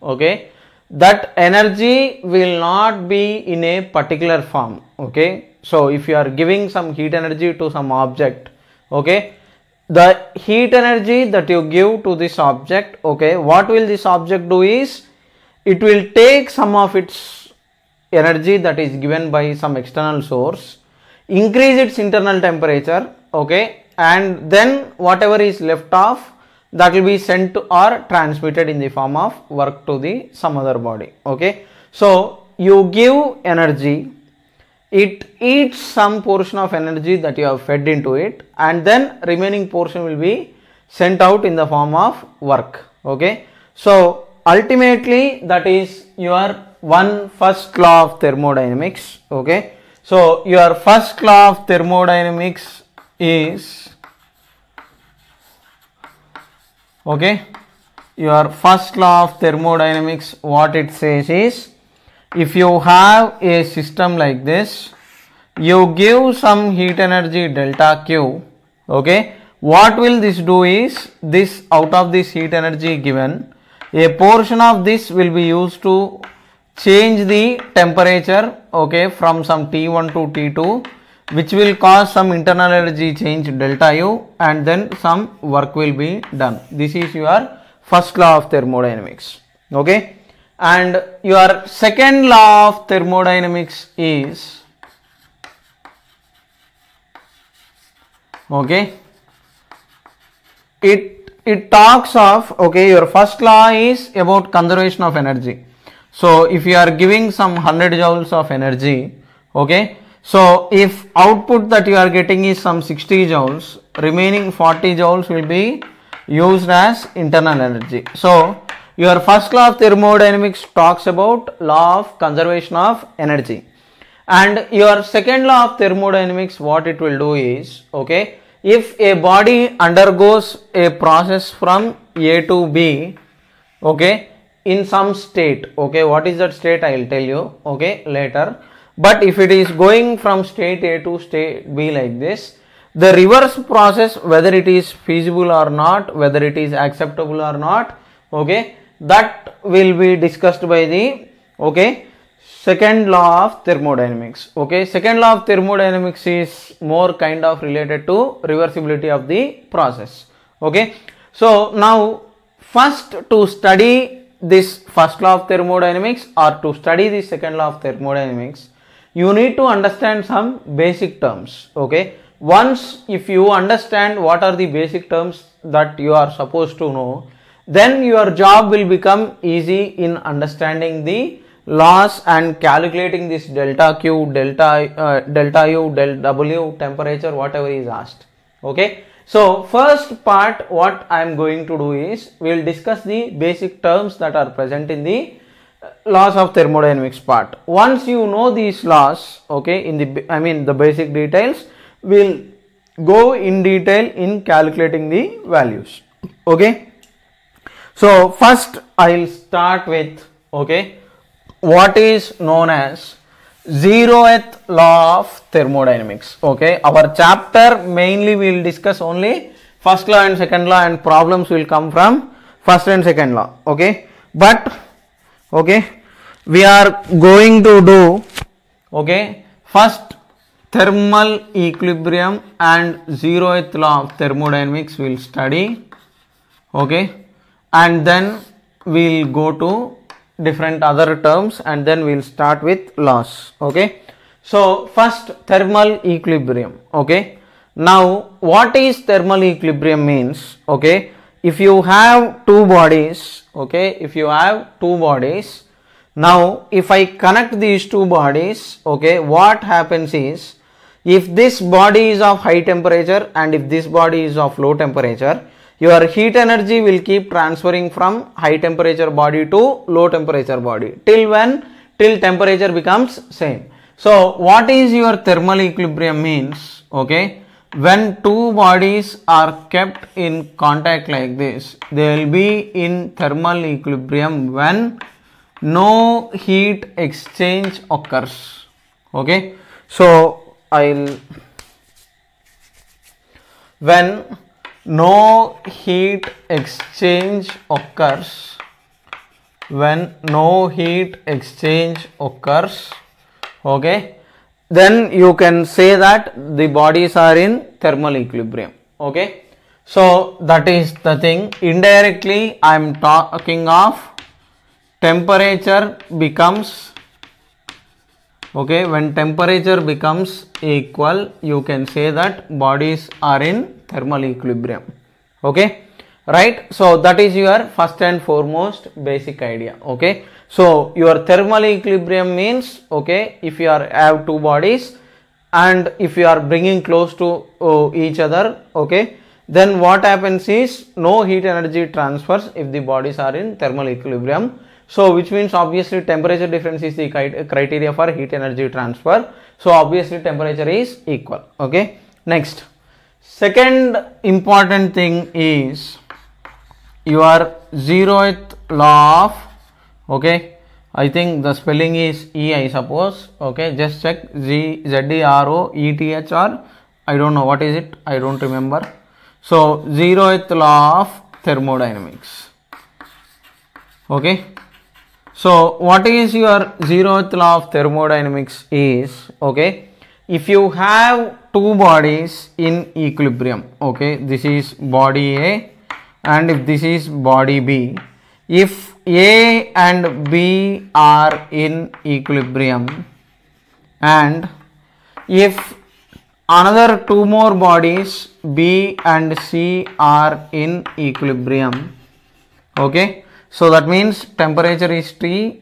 okay, that energy will not be in a particular form. Okay, so if you are giving some heat energy to some object, okay, the heat energy that you give to this object, okay, what will this object do is it will take some of its energy that is given by some external source, increase its internal temperature, okay, and then whatever is left off, that will be sent to or transmitted in the form of work to the some other body. Okay, so you give energy, it eats some portion of energy that you have fed into it, and then remaining portion will be sent out in the form of work. Okay, so ultimately that is your first law of thermodynamics. Okay, so your first law of thermodynamics is, okay, your first law of thermodynamics, what it says is, if you have a system like this, you give some heat energy delta Q, okay, what will this do is, this out of this heat energy given, a portion of this will be used to change the temperature, okay, from some T1 to T2, which will cause some internal energy change delta U, and then some work will be done. This is your first law of thermodynamics. Okay, and your second law of thermodynamics is, okay, it talks of, okay, your first law is about conservation of energy. So if you are giving some 100 joules of energy, okay, so if output that you are getting is some 60 joules, remaining 40 joules will be used as internal energy. So your first law of thermodynamics talks about law of conservation of energy, and your second law of thermodynamics, what it will do is, okay, if a body undergoes a process from A to B, okay, in some state, okay, what is that state I will tell you, okay, later, but if it is going from state A to state B like this, the reverse process, whether it is feasible or not, whether it is acceptable or not, okay, that will be discussed by the, okay, second law of thermodynamics. Okay, second law of thermodynamics is more kind of related to reversibility of the process. Okay, so now first to study this first law of thermodynamics or to study the second law of thermodynamics, you need to understand some basic terms. Okay, once if you understand what are the basic terms that you are supposed to know, then your job will become easy in understanding the laws and calculating this delta Q, delta U, delta W, temperature, whatever is asked. Okay, so first part what I am going to do is, we will discuss the basic terms that are present in the laws of thermodynamics part. Once you know these laws, okay, in the basic details, we will go in detail in calculating the values. Okay, so first I will start with, okay, what is known as 0th law of thermodynamics. Okay, our chapter mainly we will discuss only first law and second law, and problems will come from first and second law. Okay, but okay, we are going to do, okay, first thermal equilibrium and 0th law of thermodynamics we will study. Okay, and then we will go to different other terms, and then we will start with laws. Okay, so first thermal equilibrium. Okay, now what is thermal equilibrium means, okay, if you have two bodies, okay, if you have two bodies, now if I connect these two bodies, okay, what happens is, if this body is of high temperature and if this body is of low temperature, your heat energy will keep transferring from high temperature body to low temperature body till when? Till temperature becomes same. So what is your thermal equilibrium means, okay, when two bodies are kept in contact like this, they will be in thermal equilibrium when no heat exchange occurs. Okay, so when no heat exchange occurs, when no heat exchange occurs, okay, then you can say that the bodies are in thermal equilibrium. Okay, so that is the thing. Indirectly I am talking of temperature becomes, okay, when temperature becomes equal, you can say that bodies are in thermal equilibrium. Okay, right? So that is your first and foremost basic idea. Okay, so your thermal equilibrium means, okay, if you have two bodies and if you are bringing close to each other, okay, then what happens is no heat energy transfers if the bodies are in thermal equilibrium. So which means obviously temperature difference is the criteria for heat energy transfer. So obviously temperature is equal. Okay, next, second important thing is your zeroth law of, okay, I think the spelling is E, I suppose. Okay, just check. ZEROETH, or I don't know what is it, I don't remember. So zeroth law of thermodynamics. Okay, so what is your zeroth law of thermodynamics is, okay, if you have two bodies in equilibrium, okay, this is body A and if this is body B, if A and B are in equilibrium and if another two more bodies B and C are in equilibrium, okay, so that means temperature is T,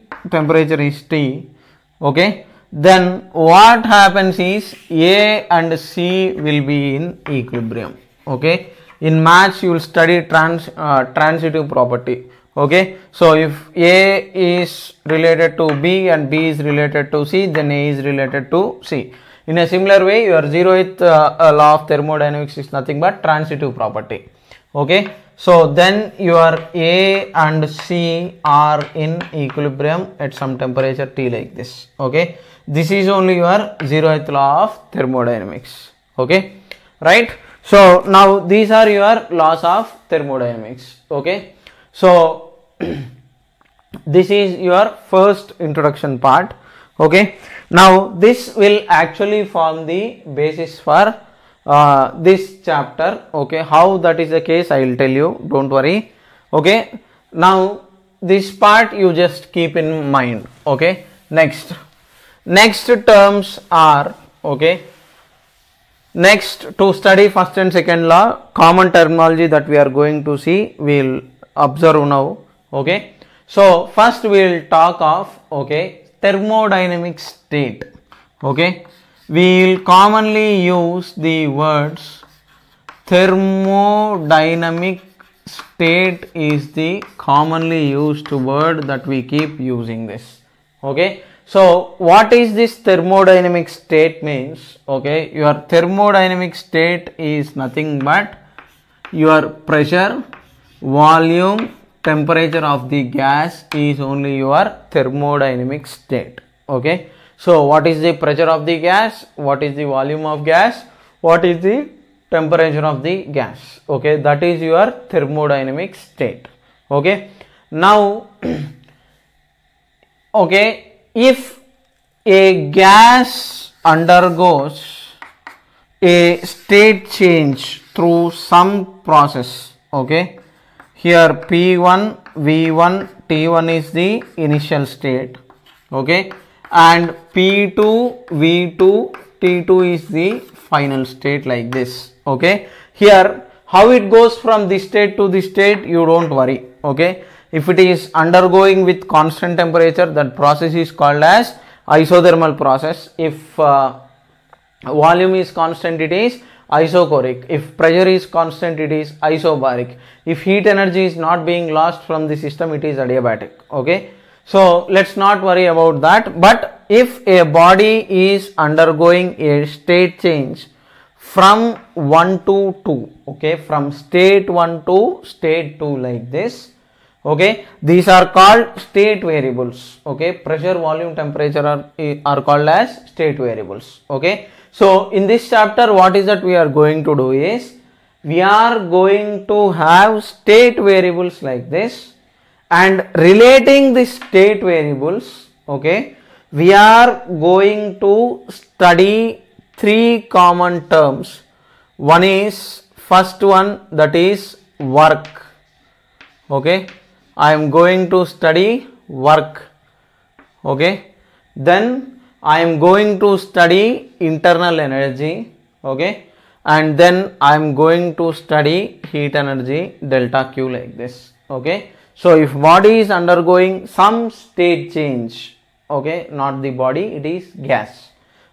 okay, then what happens is A and C will be in equilibrium. Okay, in maths you will study transitive property. Okay, so if A is related to B and B is related to C, then A is related to C. In a similar way, your zeroth law of thermodynamics is nothing but transitive property. Okay, so then your A and C are in equilibrium at some temperature T like this. Okay, this is only your zeroth law of thermodynamics. Okay, right? So now these are your laws of thermodynamics. Okay, so this is your first introduction part. Okay, now this will actually form the basis for this chapter. Okay, how that is the case I will tell you, don't worry. Okay, now this part you just keep in mind. Okay, next terms are, okay, next to study first and second law, common terminology that we are going to see, we will observe now. Okay, so first we will talk of, okay, thermodynamic state. Okay, we will commonly use the words thermodynamic state is the commonly used word that we keep using this. Okay, so what is this thermodynamic state means? Okay, your thermodynamic state is nothing but your pressure, volume, temperature of the gas is only your thermodynamic state. Okay, so what is the pressure of the gas, what is the volume of gas, what is the temperature of the gas? Okay, that is your thermodynamic state. Okay, now okay, if a gas undergoes a state change through some process, okay, here P1, V1, T1 is the initial state, okay, and P2, V2, T2 is the final state like this. Okay, here how it goes from this state to this state, you don't worry. Okay, if it is undergoing with constant temperature, that process is called as isothermal process. If volume is constant, it is isochoric. If pressure is constant, it is isobaric. If heat energy is not being lost from the system, it is adiabatic. Okay, so let's not worry about that. But if a body is undergoing a state change from 1 to 2, okay, from state 1 to state 2 like this, okay, these are called state variables. Okay, pressure, volume, temperature are called as state variables. Okay, so in this chapter what is that we are going to do is, we are going to have state variables like this, and relating the state variables, okay, we are going to study three common terms. One is, first one, that is work. Okay, I am going to study work. Okay, then I am going to study internal energy. Okay, and then I am going to study heat energy delta Q, like this. Okay, so if body is undergoing some state change, okay, not the body, it is gas.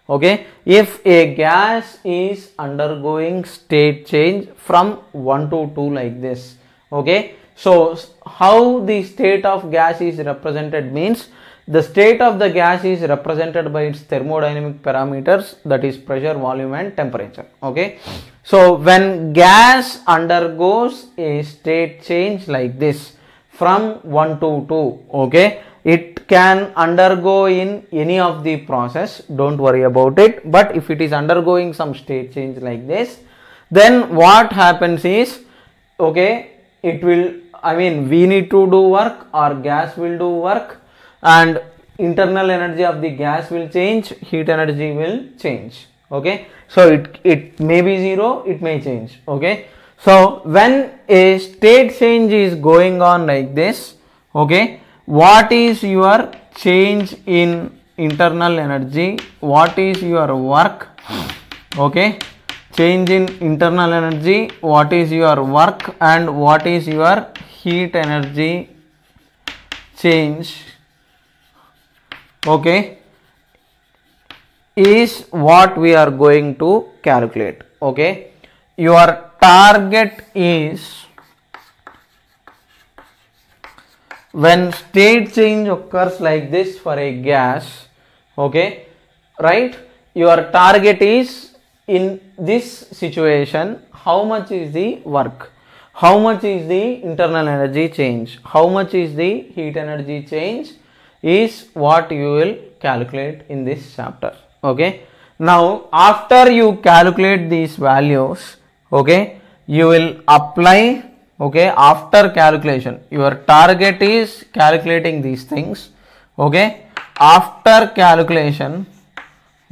Okay, if a gas is undergoing state change from 1 to 2, like this. Okay, so how the state of gas is represented means, the state of the gas is represented by its thermodynamic parameters, that is pressure, volume and temperature. Okay, so when gas undergoes a state change like this from 1 to 2, okay, it can undergo in any of the process, don't worry about it. But if it is undergoing some state change like this, then what happens is, okay, it will, I mean, we need to do work or gas will do work, and internal energy of the gas will change, heat energy will change. Okay, so it may be zero, it may change. Okay, so when a state change is going on like this, okay, what is your change in internal energy, what is your work, okay, change in internal energy, what is your work, and what is your heat energy change, okay, is what we are going to calculate. Okay, your target is, when state change occurs like this for a gas, okay, right, your target is, in this situation, how much is the work, how much is the internal energy change, how much is the heat energy change, is what you will calculate in this chapter. Okay, now after you calculate these values, okay, you will apply. Okay, after calculation, your target is calculating these things. Okay, after calculation,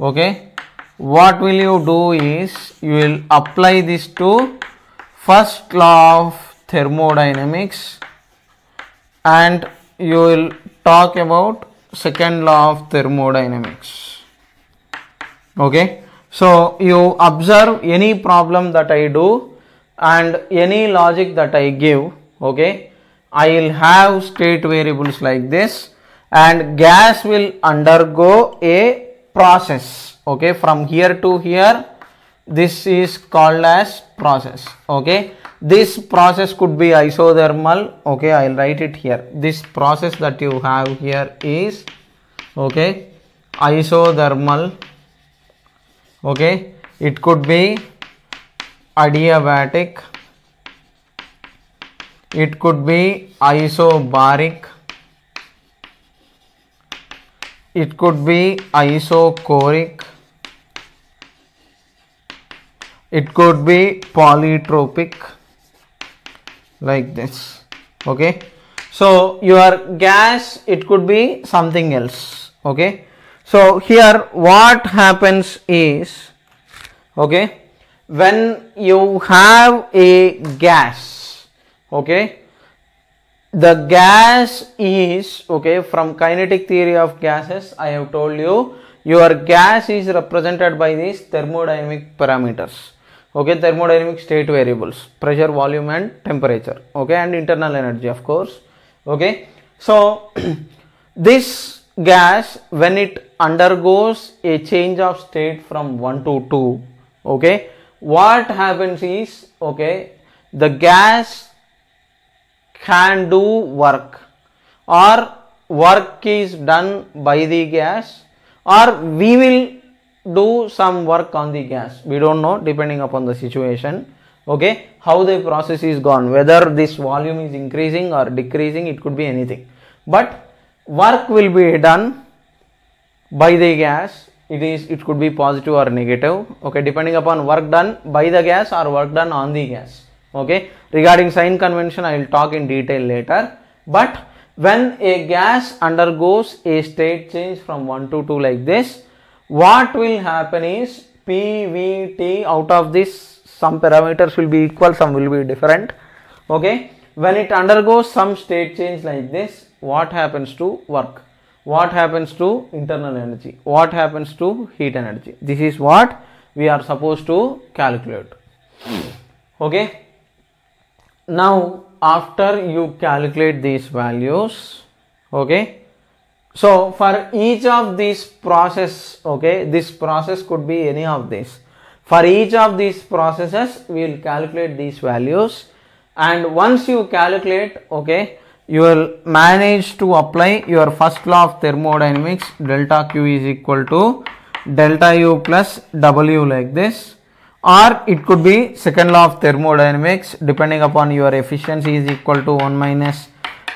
okay, what will you do is, you will apply this to first law of thermodynamics, and you will talk about second law of thermodynamics. Okay, so you observe any problem that I do and any logic that I give. Okay, I will have state variables like this, and gas will undergo a process. Okay, from here to here, this is called as process. Okay, this process could be isothermal. Okay, I will write it here. This process that you have here is, okay, isothermal. Okay, it could be adiabatic, it could be isobaric, it could be isochoric, it could be polytropic, like this. Okay, so your gas, it could be something else. Okay, so here what happens is, okay, when you have a gas, okay, the gas is, okay, from kinetic theory of gases, I have told you, your gas is represented by these thermodynamic parameters. Okay, thermodynamic state variables, pressure, volume and temperature. Okay, and internal energy, of course. Okay, so this gas, when it undergoes a change of state from 1 to 2, okay, what happens is, okay, the gas can do work, or work is done by the gas, or we will do some work on the gas. We don't know, depending upon the situation. Okay, how the process is gone, whether this volume is increasing or decreasing, it could be anything, but work will be done by the gas. It could be positive or negative. Okay, depending upon work done by the gas or work done on the gas. Okay, regarding sign convention, I will talk in detail later, but when a gas undergoes a state change from 1 to 2 like this, what will happen is PVT, out of this some parameters will be equal, some will be different. Okay, when it undergoes some state change like this, what happens to work, what happens to internal energy, what happens to heat energy? This is what we are supposed to calculate. Okay, now after you calculate these values, okay, so for each of these process, okay, this process could be any of these. For each of these processes, we will calculate these values, and once you calculate, okay, you will manage to apply your first law of thermodynamics, delta Q is equal to delta U plus W like this, or it could be second law of thermodynamics, depending upon your efficiency is equal to 1 minus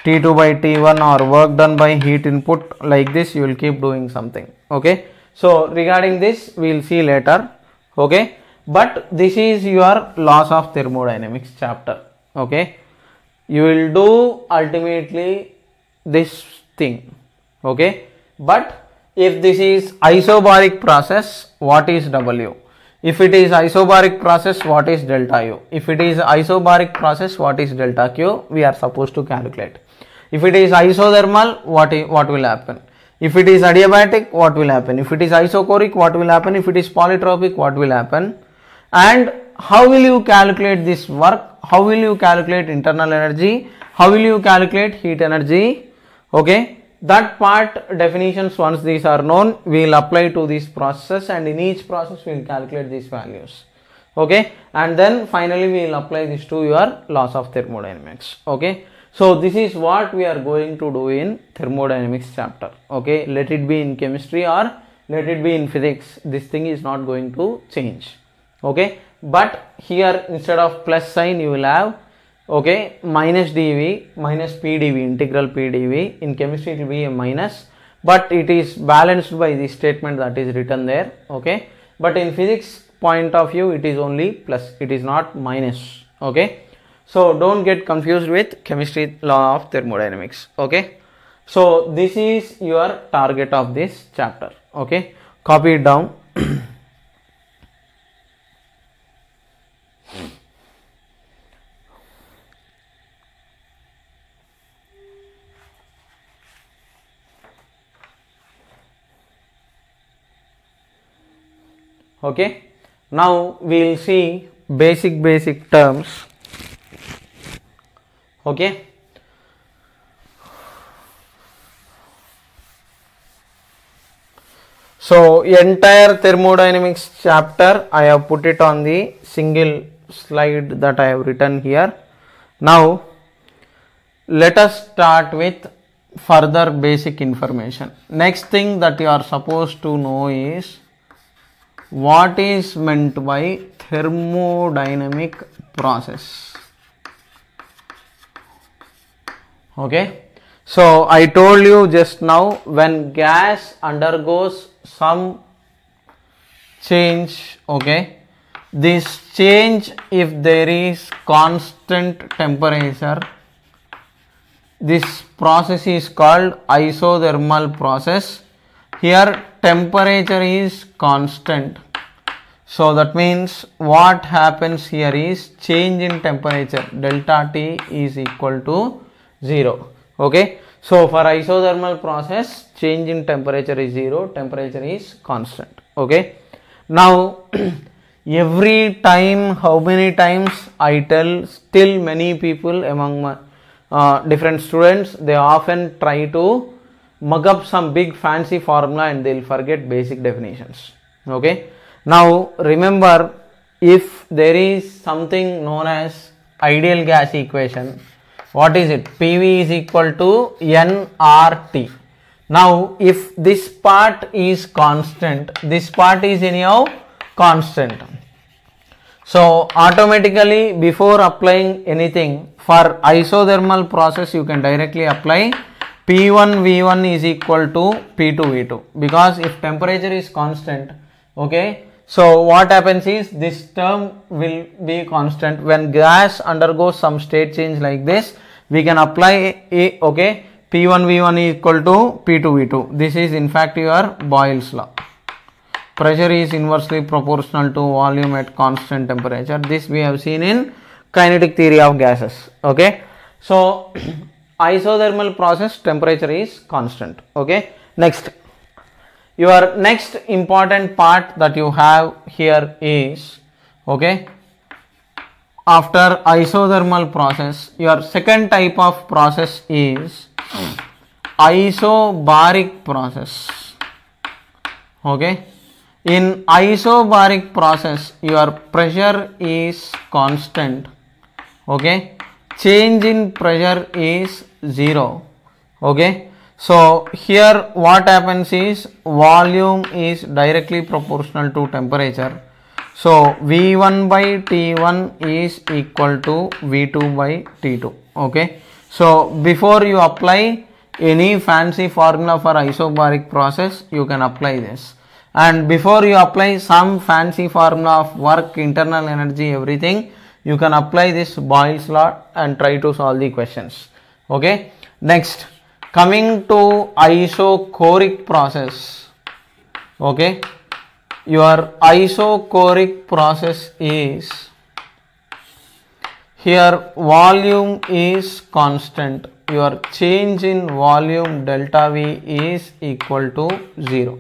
T2 by T1, or work done by heat input, like this you will keep doing something. Okay, so regarding this we will see later. Okay, but this is your laws of thermodynamics chapter. Okay, you will do ultimately this thing. Okay, but if this is isobaric process, what is W? If it is isobaric process, what is delta U? If it is isobaric process, what is delta Q? We are supposed to calculate. If it is isothermal, what will happen? If it is adiabatic, what will happen? If it is isochoric, what will happen? If it is polytropic, what will happen? And how will you calculate this work? How will you calculate internal energy? How will you calculate heat energy? Okay, that part definitions, once these are known, we will apply to these processes, and in each process we will calculate these values. Okay, and then finally we will apply this to your laws of thermodynamics. Okay, so this is what we are going to do in thermodynamics chapter. Okay, let it be in chemistry or let it be in physics, this thing is not going to change. Okay, but here instead of plus sign you will have, okay, minus dV, minus pdV, integral pdV. In chemistry it will be a minus, but it is balanced by the statement that is written there. Okay, but in physics point of view it is only plus, it is not minus. Okay, so don't get confused with chemistry law of thermodynamics. Okay, so this is your target of this chapter. Okay, copy it down. Okay, now we will see basic terms. Okay, so entire thermodynamics chapter I have put it on the single slide that I have written here. Now let us start with further basic information. Next thing that you are supposed to know is what is meant by thermodynamic process. Okay, so I told you just now, when gas undergoes some change, okay, this change, if there is constant temperature, this process is called isothermal process. Here temperature is constant, so that means what happens here is change in temperature, delta T is equal to 0. Okay, so for isothermal process, change in temperature is 0, temperature is constant. Okay, now every time, how many times I tell, still many people among my different students, they often try to mug up some big fancy formula and they will forget basic definitions. Okay, now remember, if there is something known as ideal gas equation, what is it? PV is equal to nRT. Now if this part is constant, this part is anyhow constant, so automatically before applying anything for isothermal process, you can directly apply P1 V1 is equal to P2 V2, because if temperature is constant, okay, so what happens is this term will be constant. When gas undergoes some state change like this, we can apply a, okay, P1 V1 is equal to P2 V2. This is in fact your Boyle's law. Pressure is inversely proportional to volume at constant temperature. This we have seen in kinetic theory of gases. Okay, so isothermal process temperature is constant. Okay, next, your next important part that you have here is, okay, after isothermal process, your second type of process is isobaric process. Okay, in isobaric process your pressure is constant. Okay, change in pressure is 0. Okay, so here what happens is volume is directly proportional to temperature. So V1 by T1 is equal to V2 by T2. Okay, so before you apply any fancy formula for isobaric process, you can apply this, and before you apply some fancy formula of work, internal energy, everything, you can apply this Boyle's law and try to solve the questions. Okay, next, coming to isochoric process. Okay, your isochoric process is, here volume is constant, your change in volume delta V is equal to 0.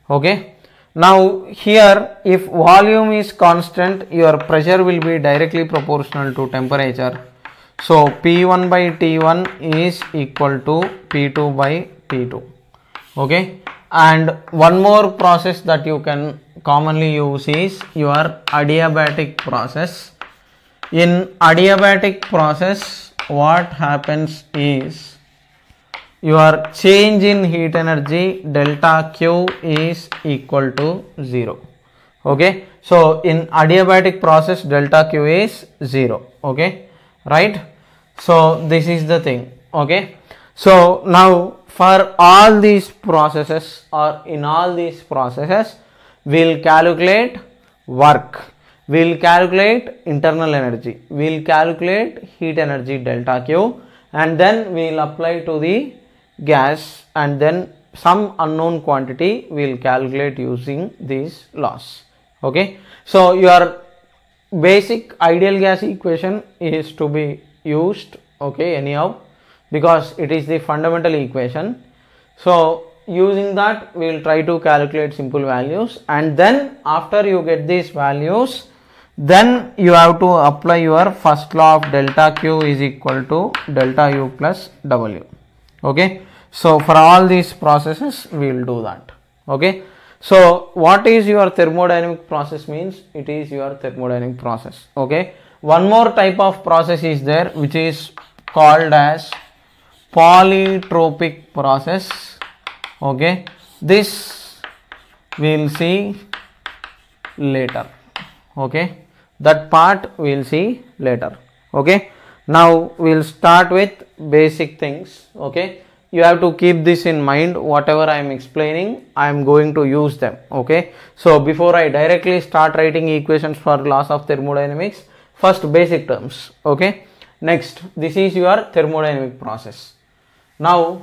Okay, now here if volume is constant, your pressure will be directly proportional to temperature. So P1 by T1 is equal to P2 by T2. Okay, and one more process that you can commonly use is your adiabatic process. In adiabatic process, what happens is your change in heat energy delta Q is equal to 0. Okay, so in adiabatic process delta Q is 0. Okay, right? So this is the thing. Okay, so now for all these processes, or in all these processes, we'll calculate work, we'll calculate internal energy, we'll calculate heat energy delta Q, and then we'll apply to the gas, and then some unknown quantity we'll calculate using these laws. Okay, so your basic ideal gas equation is to be used, okay, anyhow, because it is the fundamental equation. So using that we will try to calculate simple values, and then after you get these values, then you have to apply your first law of delta Q is equal to delta U plus W. Okay, so for all these processes we will do that. Okay, so what is your thermodynamic process means? It is your thermodynamic process. Okay, one more type of process is there which is called as polytropic process. Okay, this we will see later. Okay, that part we will see later. Okay, now we will start with basic things. Okay, you have to keep this in mind. Whatever I am explaining, I am going to use them. Okay, so before I directly start writing equations for laws of thermodynamics, first basic terms. Okay, next, this is your thermodynamic process. Now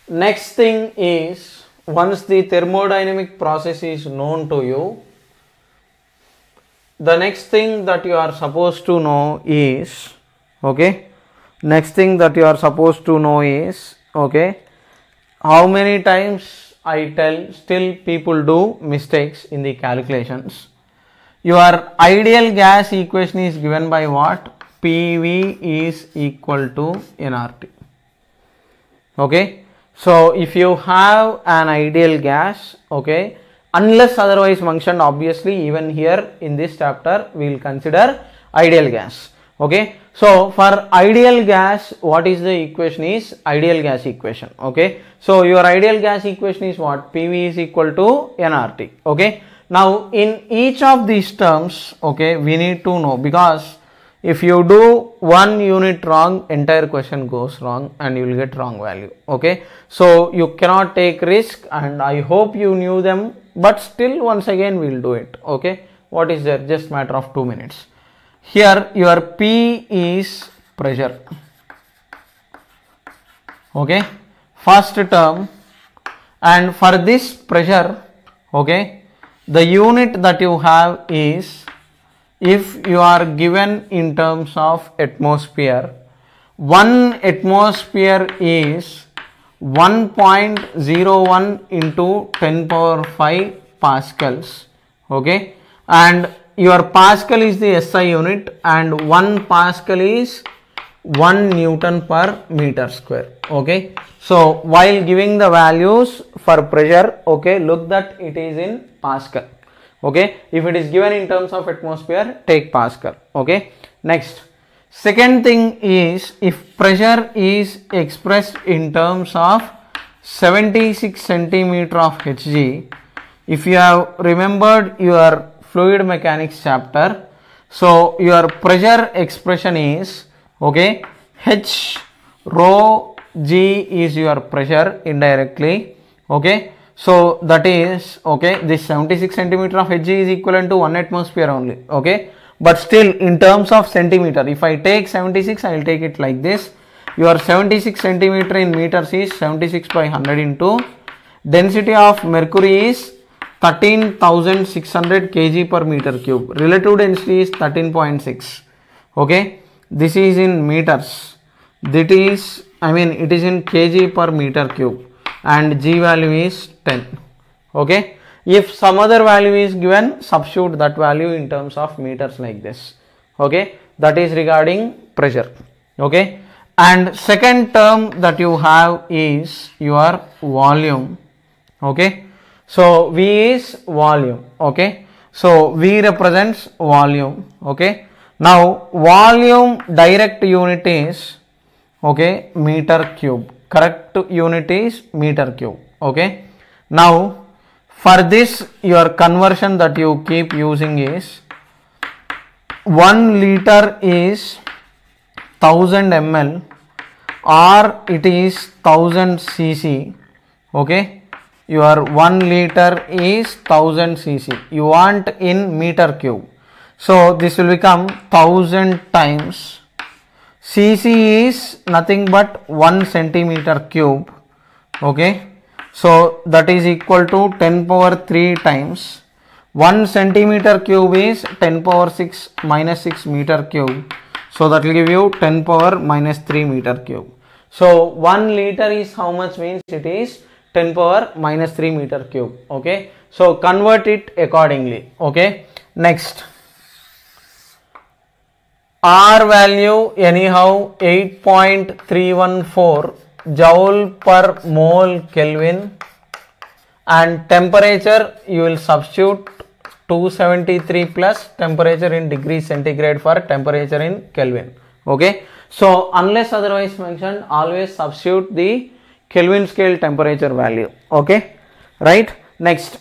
next thing is, once the thermodynamic process is known to you, the next thing that you are supposed to know is, okay, next thing that you are supposed to know is, okay, how many times I tell, still people do mistakes in the calculations. Your ideal gas equation is given by what? PV is equal to nRT. Okay, so if you have an ideal gas, okay, unless otherwise mentioned, obviously even here in this chapter we will consider ideal gas. Okay, so for ideal gas, what is the equation is ideal gas equation. Okay, so your ideal gas equation is what? PV is equal to nRT. Okay, now in each of these terms, okay, we need to know, because if you do one unit wrong, entire question goes wrong and you will get wrong value. Okay, so you cannot take risk, and I hope you knew them, but still once again we will do it. Okay, what is there? Just matter of 2 minutes. Here your P is pressure. okay, first term, and for this pressure, okay, the unit that you have is, if you are given in terms of atmosphere, 1 atmosphere is 1.01 into 10 power 5 pascals, okay, and your pascal is the SI unit, and 1 pascal is 1 Newton per meter square, okay. So while giving the values for pressure, okay, look that it is in pascal, okay. If it is given in terms of atmosphere, take pascal, okay. Next, second thing is, if pressure is expressed in terms of 76 centimeter of Hg, if you have remembered your fluid mechanics chapter, so your pressure expression is, okay, H rho G is your pressure indirectly, okay. So that is, okay, this 76 centimeter of Hg is equivalent to 1 atmosphere only, okay, but still in terms of centimeter, if I take 76, I will take it like this. Your 76 centimeter in meters is 76 by 100 into density of mercury is 13,600 kg per meter cube. Relative density is 13.6, okay. This is in meters. That is, I mean, it is in kg per meter cube, and G value is 10, okay. If some other value is given, substitute that value in terms of meters like this, okay. That is regarding pressure, okay. And second term that you have is your volume, okay. So V is volume, okay. So V represents volume, okay. Now volume direct unit is, okay, meter cube. Correct unit is meter cube, okay. Now for this, your conversion that you keep using is 1 liter is 1000 ml or it is 1000 cc, okay. Your 1 liter is 1000 cc. You want in meter cube. So this will become 1000 times cc is nothing but 1 centimeter cube, okay. So that is equal to 10 power 3 times 1 centimeter cube is 10 power 6 minus 6 meter cube. So that will give you 10 power minus 3 meter cube. So 1 liter is how much, means it is 10 power minus 3 meter cube, okay. So convert it accordingly, okay. Next, R value anyhow 8.314 joule per mole Kelvin, and temperature you will substitute 273 plus temperature in degrees centigrade for temperature in Kelvin, okay. So unless otherwise mentioned, always substitute the Kelvin scale temperature value, okay, right. Next,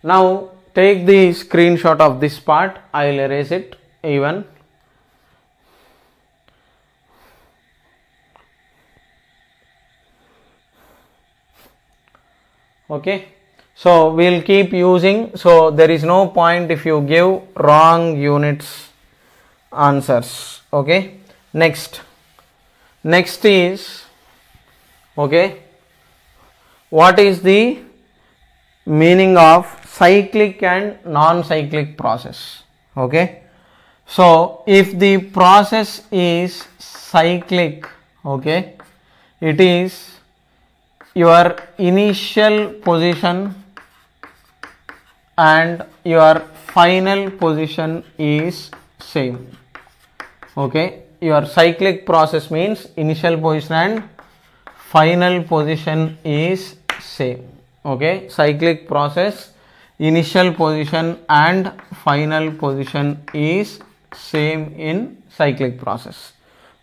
now take the screenshot of this part. I will erase it even. Okay, so we will keep using, so there is no point if you give wrong units answers, okay. Next is, okay, what is the meaning of cyclic and non-cyclic process, okay. So if the process is cyclic, okay, it is your initial position and your final position is same, okay. Your cyclic process means initial position and final position is same, okay. Cyclic process, initial position and final position is same in cyclic process,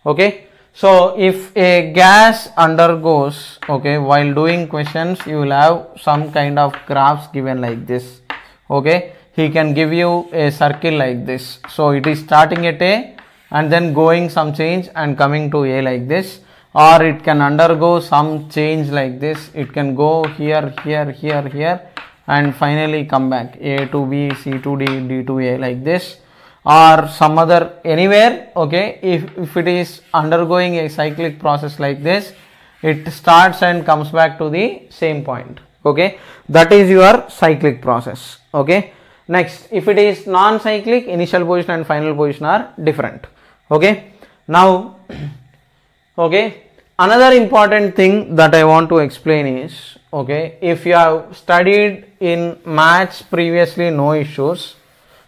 okay. So if a gas undergoes, okay, while doing questions you will have some kind of graphs given like this, okay. He can give you a circle like this, so it is starting at A and then going some change and coming to A like this, or it can undergo some change like this, it can go here, here, here, here and finally come back A to B, C to D, D to A like this, or some other anywhere, okay, if it is undergoing a cyclic process like this, it starts and comes back to the same point, okay, that is your cyclic process, okay. Next, if it is non-cyclic, initial position and final position are different, okay. Now, okay, another important thing that I want to explain is, okay, if you have studied in maths previously, no issues,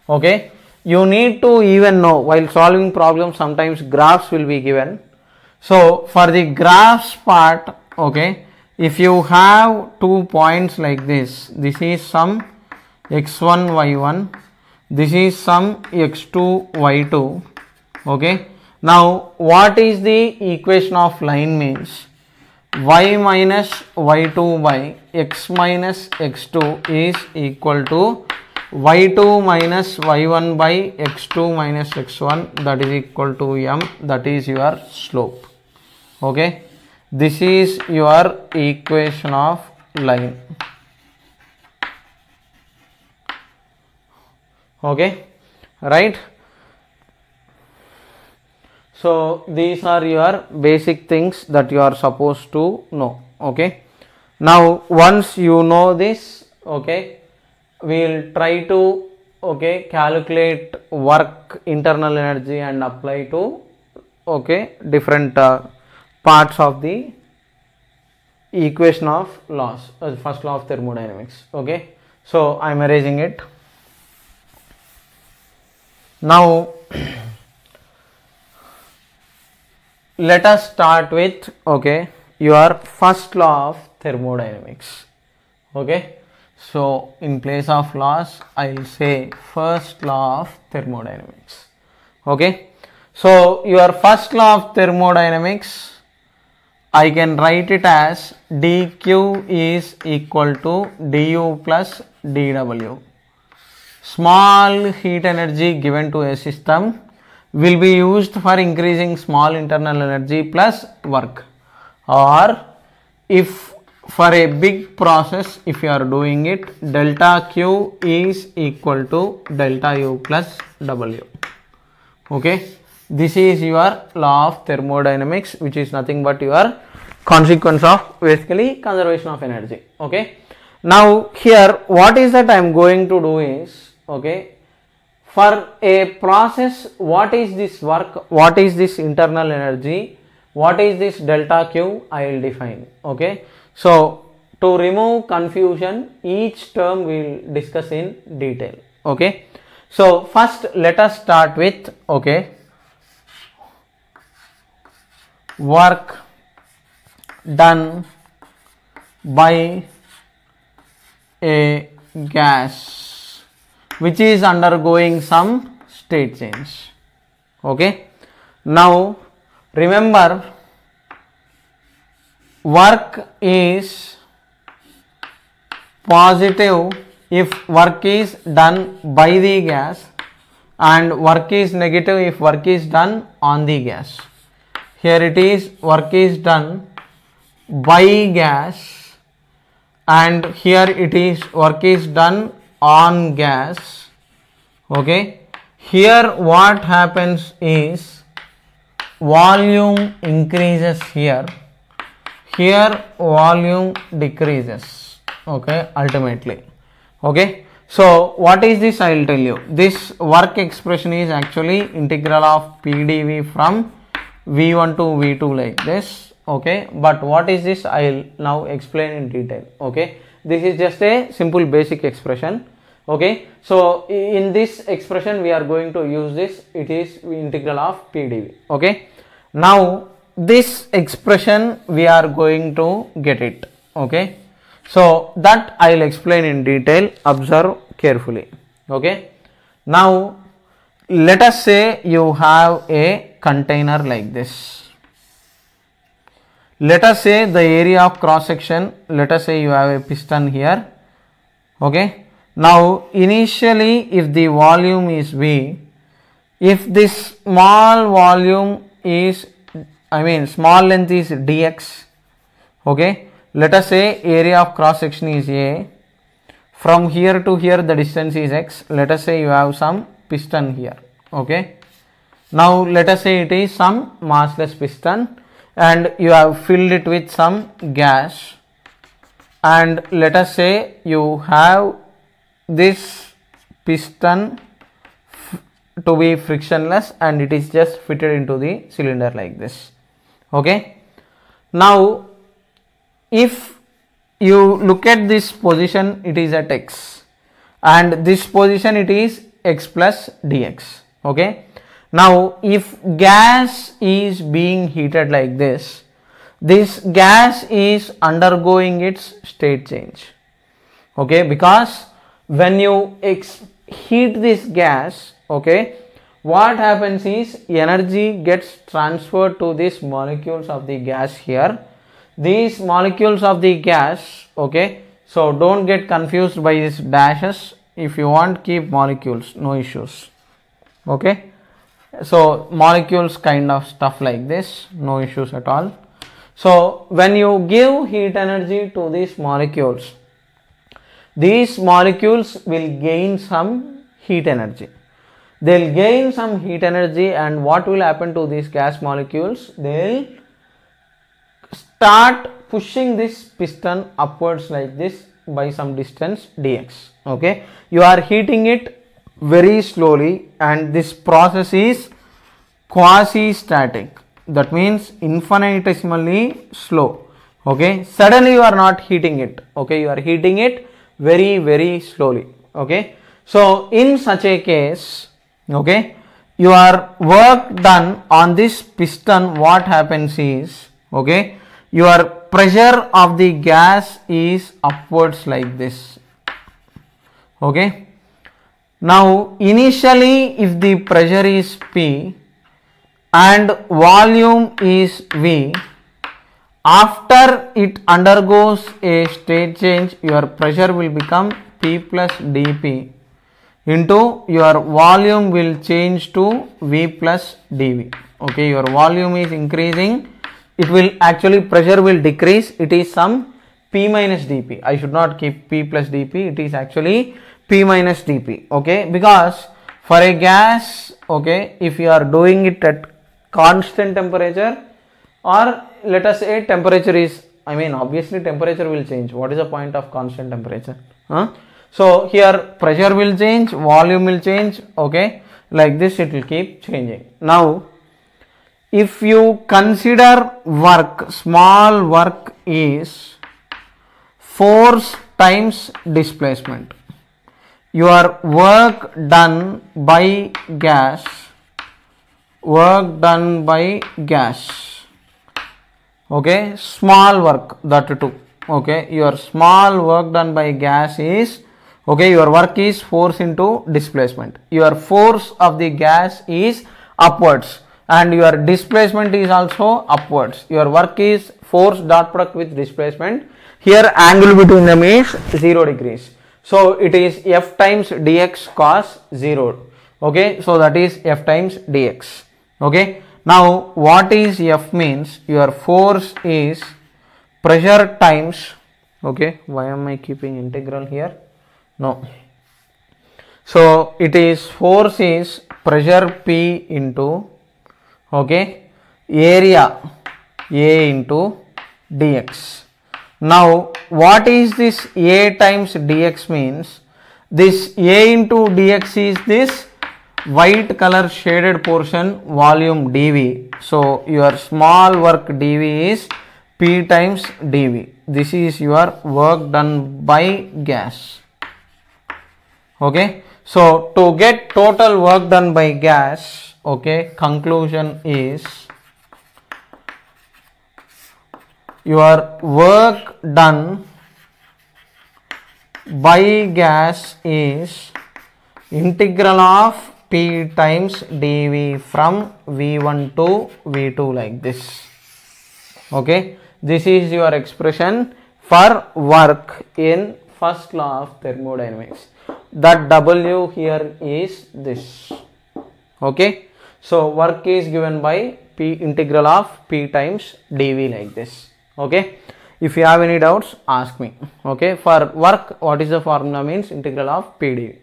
okay, you need to even know while solving problems sometimes graphs will be given. So for the graphs part, okay, if you have 2 points like this is some x1 y1, this is some x2 y2, okay. Now what is the equation of line means y minus y2 by x minus x2 is equal to y2 minus y1 by x2 minus x1, that is equal to m, that is your slope, okay. This is your equation of line, okay, right. So these are your basic things that you are supposed to know, okay. Now once you know this, okay, we will try to, okay, calculate work, internal energy and apply to, okay, different parts of the equation of laws, first law of thermodynamics, okay. So I am erasing it. Now let us start with, okay, your first law of thermodynamics, okay. So in place of laws I will say first law of thermodynamics, okay. So your first law of thermodynamics, I can write it as dq is equal to du plus dw. Small heat energy given to a system will be used for increasing small internal energy plus work, or if for a big process, if you are doing it, delta q is equal to delta u plus w, okay. This is your law of thermodynamics, which is nothing but your consequence of basically conservation of energy, okay. Now here what is that I am going to do is, okay, for a process, what is this work, what is this internal energy, what is this delta q, I will define, okay. So to remove confusion, each term we will discuss in detail, okay. So first let us start with, okay, work done by a gas which is undergoing some state change, okay. Now remember, work is positive if work is done by the gas and work is negative if work is done on the gas. Here it is work is done by gas and here it is work is done on gas, okay. Here what happens is volume increases here, here volume decreases, okay, ultimately, okay. So what is this, I will tell you. This work expression is actually integral of pdv from v1 to v2 like this, okay. But what is this, I will now explain in detail, okay. This is just a simple basic expression, okay. So in this expression we are going to use this, it is integral of pdv, okay. Now this expression we are going to get it, okay. So that I will explain in detail, observe carefully, okay. Now let us say you have a container like this. Let us say the area of cross section, let us say you have a piston here, okay. Now initially if the volume is V, if this small volume is, I mean small length is dx, okay. Let us say area of cross section is A, from here to here the distance is x, let us say you have some piston here, Okay. Now let us say it is some massless piston and you have filled it with some gas, and let us say you have this piston to be frictionless and it is just fitted into the cylinder like this. Okay. Now if you look at this position, it is at x, and this position it is x plus dx. Okay. Now if gas is being heated like this, this gas is undergoing its state change. Okay, because when you heat this gas, okay, what happens is energy gets transferred to these molecules of the gas here. These molecules of the gas, okay, so don't get confused by these dashes. If you want, keep molecules, no issues. Okay. So molecules kind of stuff like this, no issues at all. So when you give heat energy to these molecules will gain some heat energy. They'll gain some heat energy, and what will happen to these gas molecules? They'll start pushing this piston upwards like this by some distance dx. Okay, you are heating it very slowly, and this process is quasi static, that means infinitesimally slow. Okay, suddenly you are not heating it. Okay, you are heating it very, very slowly. Okay, so in such a case, okay, your work done on this piston, what happens is, okay, your pressure of the gas is upwards like this. Okay. Now initially if the pressure is P and volume is V, after it undergoes a state change, your pressure will become P plus dP into your volume will change to V plus dV. Okay, your volume is increasing, it will actually, pressure will decrease, it is some P minus dP. I should not keep P plus dP, it is actually P minus dP. Okay, because for a gas, okay, if you are doing it at constant temperature, or let us say temperature is, I mean obviously temperature will change. What is the point of constant temperature? So here pressure will change, volume will change. Okay, like this it will keep changing. Now if you consider work, small work is force times displacement. Your work done by gas, okay, small work, that too. Okay, your small work done by gas is, okay, your work is force into displacement. Your force of the gas is upwards and your displacement is also upwards. Your work is force dot product with displacement. Here angle between them is 0 degrees. So it is F times dx cos 0. Okay, so that is F times dx. Okay, now what is F means? Your force is pressure times, okay, why am I keeping integral here? No. So it is force is pressure P into, okay, area A into dx. Now what is this A times dx means? This A into dx is this white color shaded portion, volume dV. So your small work dV is P times dV. This is your work done by gas. Okay, so to get total work done by gas, okay, conclusion is your work done by gas is integral of P times dV from V1 to V2 like this. Okay, this is your expression for work in first law of thermodynamics. That W here is this. Okay, so work is given by P integral of P times dV like this. Okay, if you have any doubts, ask me. Okay, for work, what is the formula means? Integral of P dV.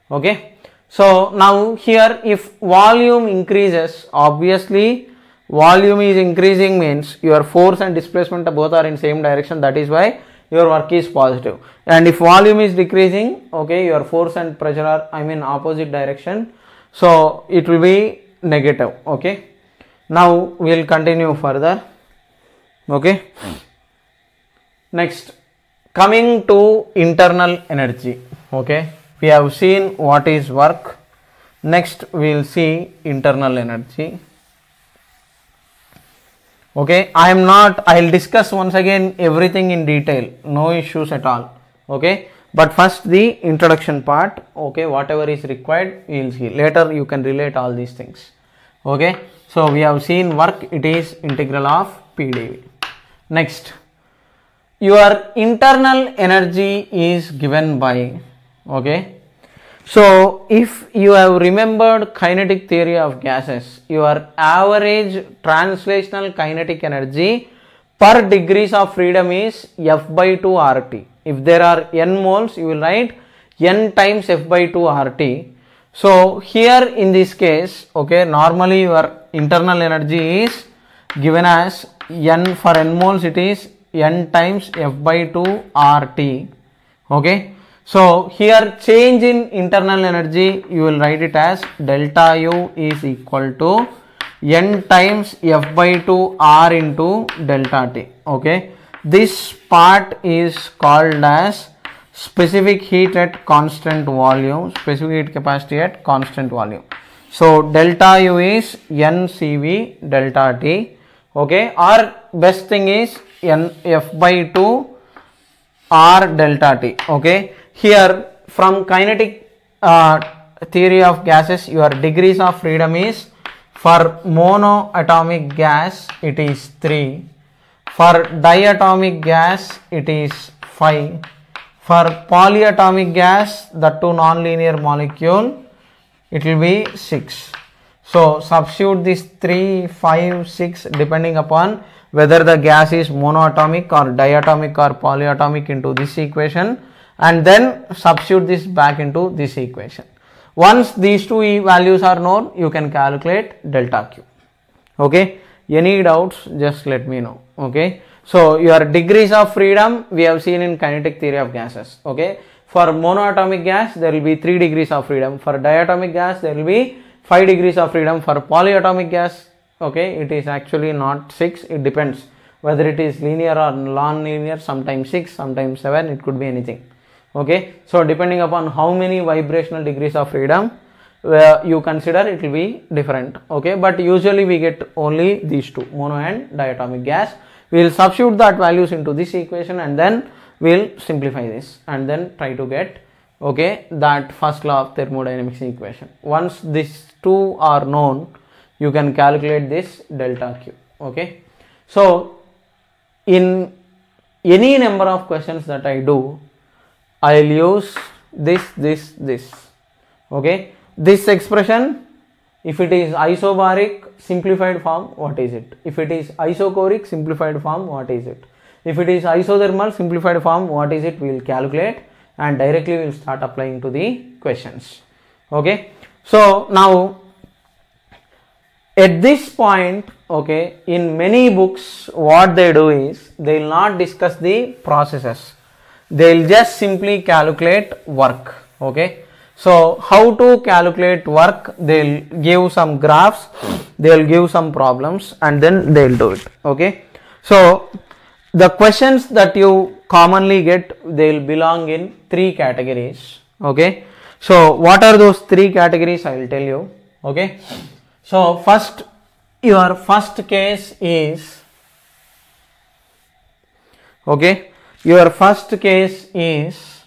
Okay, So now here if volume increases, obviously volume is increasing means your force and displacement both are in same direction, that is why your work is positive. And if volume is decreasing, okay, your force and pressure are opposite direction, so it will be negative. Okay, now we will continue further. Okay, next coming to internal energy. Okay, we have seen what is work. Next we will see internal energy. Okay, I'll discuss once again everything in detail, no issues at all. Okay, but first the introduction part. Okay, whatever is required we will see later, you can relate all these things. Okay, so we have seen work, it is integral of PdV. Next, your internal energy is given by, okay, so if you have remembered kinetic theory of gases, your average translational kinetic energy per degrees of freedom is F by 2 RT. If there are n moles, you will write n times F by 2 RT. So here in this case, okay, normally your internal energy is given as n, for n moles it is n times F by 2 RT. Okay, so here change in internal energy you will write it as delta U is equal to n times F by 2 R into delta T. Okay, this part is called as specific heat at constant volume, specific heat capacity at constant volume. So delta U is n CV delta T. Okay, or best thing is n F by 2 R delta T. Okay, here from kinetic theory of gases, your degrees of freedom is for monoatomic gas it is 3, for diatomic gas it is 5, for polyatomic gas, that too non-linear molecule, it will be 6. So substitute this 3, 5, 6 depending upon whether the gas is monoatomic or diatomic or polyatomic into this equation, and then substitute this back into this equation. Once these two values are known, you can calculate delta Q. Okay, any doubts, just let me know. Okay, so your degrees of freedom we have seen in kinetic theory of gases. Okay, for monoatomic gas there will be 3 degrees of freedom, for diatomic gas there will be 5 degrees of freedom, for polyatomic gas, okay, it is actually not 6, it depends whether it is linear or non-linear, sometimes 6, sometimes 7, it could be anything. Okay, so depending upon how many vibrational degrees of freedom you consider, it will be different. Okay, but usually we get only these two, mono and diatomic gas. We will substitute that values into this equation and then we will simplify this and then try to get, okay, that first law of thermodynamics equation. Once these two are known, you can calculate this delta Q. Okay, so in any number of questions that I do, I will use this. Okay, this expression, if it is isobaric simplified form, what is it? If it is isochoric simplified form, what is it? If it is isothermal simplified form, what is it? We will calculate and directly we will start applying to the questions. Okay, so now at this point, okay, in many books what they do is they will not discuss the processes, they will just simply calculate work. Okay, so how to calculate work, they will give some graphs, they will give some problems and then they will do it. Okay, so the questions that you commonly get, they will belong in 3 categories. Okay, so what are those 3 categories, I will tell you. Okay, so first, your first case is, okay, your first case is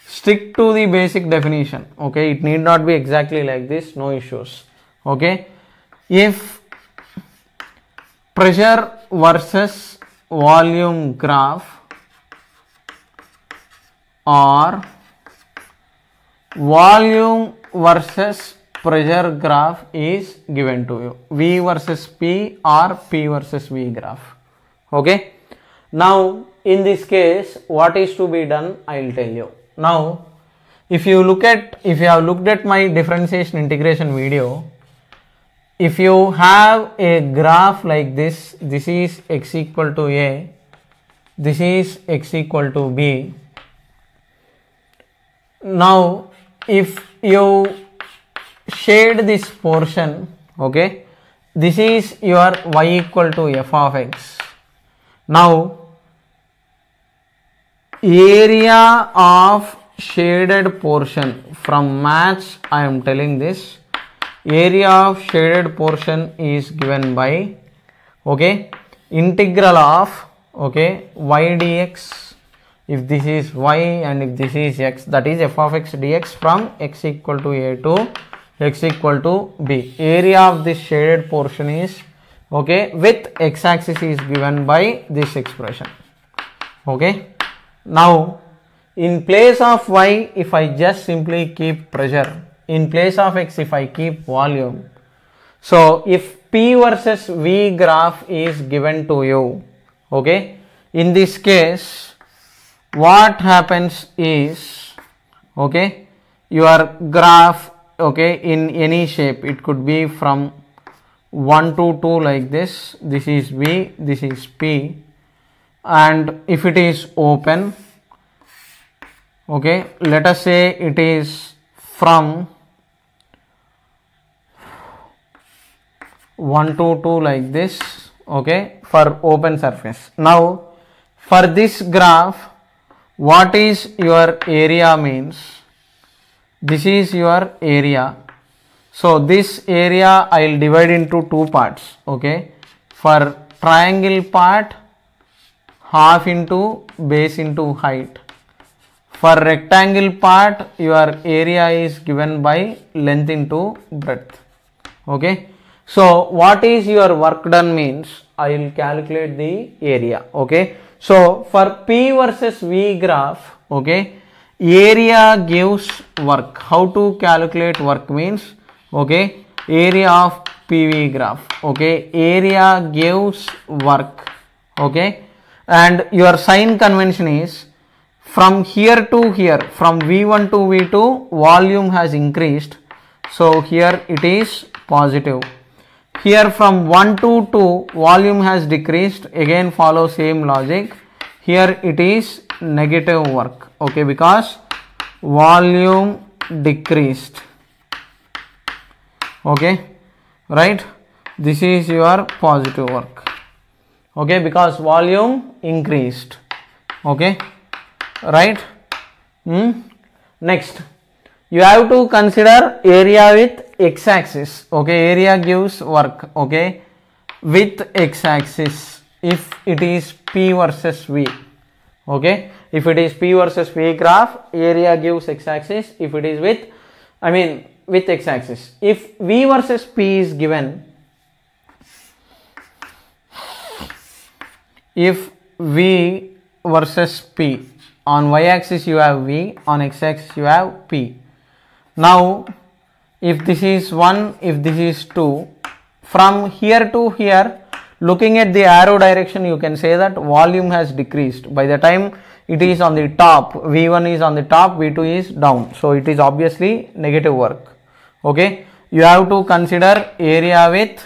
stick to the basic definition. Okay, it need not be exactly like this, no issues. Okay, if pressure versus volume graph or volume versus pressure graph is given to you, V versus P or P versus V graph. Okay, now in this case what is to be done, I will tell you. Now if you have looked at my differentiation integration video, if you have a graph like this, this is x equal to a, this is x equal to b. Now if you shade this portion, okay, this is your y equal to f of x. Now area of shaded portion from match, I am telling this, area of shaded portion is given by, okay, integral of, okay, y dx, if this is y and if this is x, that is f of x dx from x equal to a to x equal to b. Area of this shaded portion is, okay, with x axis is given by this expression. Okay, now in place of y, if I just simply keep pressure, in place of x if I keep volume, so if P versus V graph is given to you, okay, in this case what happens is, okay, your graph, okay, in any shape, it could be from 1 to 2 like this, this is V, this is P, and if it is open, okay, let us say it is from 1 to 2 like this, okay, for open surface. Now for this graph, what is your area means, this is your area. So this area I will divide into two parts, okay, for triangle part half into base into height. For rectangle part, your area is given by length into breadth. Okay. So what is your work done means, I will calculate the area. Okay. So for P versus V graph, okay, area gives work. How to calculate work means, okay, area of PV graph. Okay. Area gives work. Okay. And your sign convention is, from here to here, from V1 to V2, volume has increased. So here it is positive. Here from 1 to 2, volume has decreased. Again follow same logic. Here it is negative work. Okay, because volume decreased. Okay, right? This is your positive work. Okay, because volume increased. Okay. Right. Next, you have to consider area with x axis. Okay, area gives work. Okay, with x axis if it is P versus V. Okay, if it is P versus V graph, area gives x axis. If it is with, I mean with x axis, if V versus P is given, if V versus P, on y axis you have V, on x axis you have P. Now if this is 1, if this is 2, from here to here, looking at the arrow direction, you can say that volume has decreased. By the time it is on the top, V1 is on the top, V2 is down, so it is obviously negative work. Okay, you have to consider area with,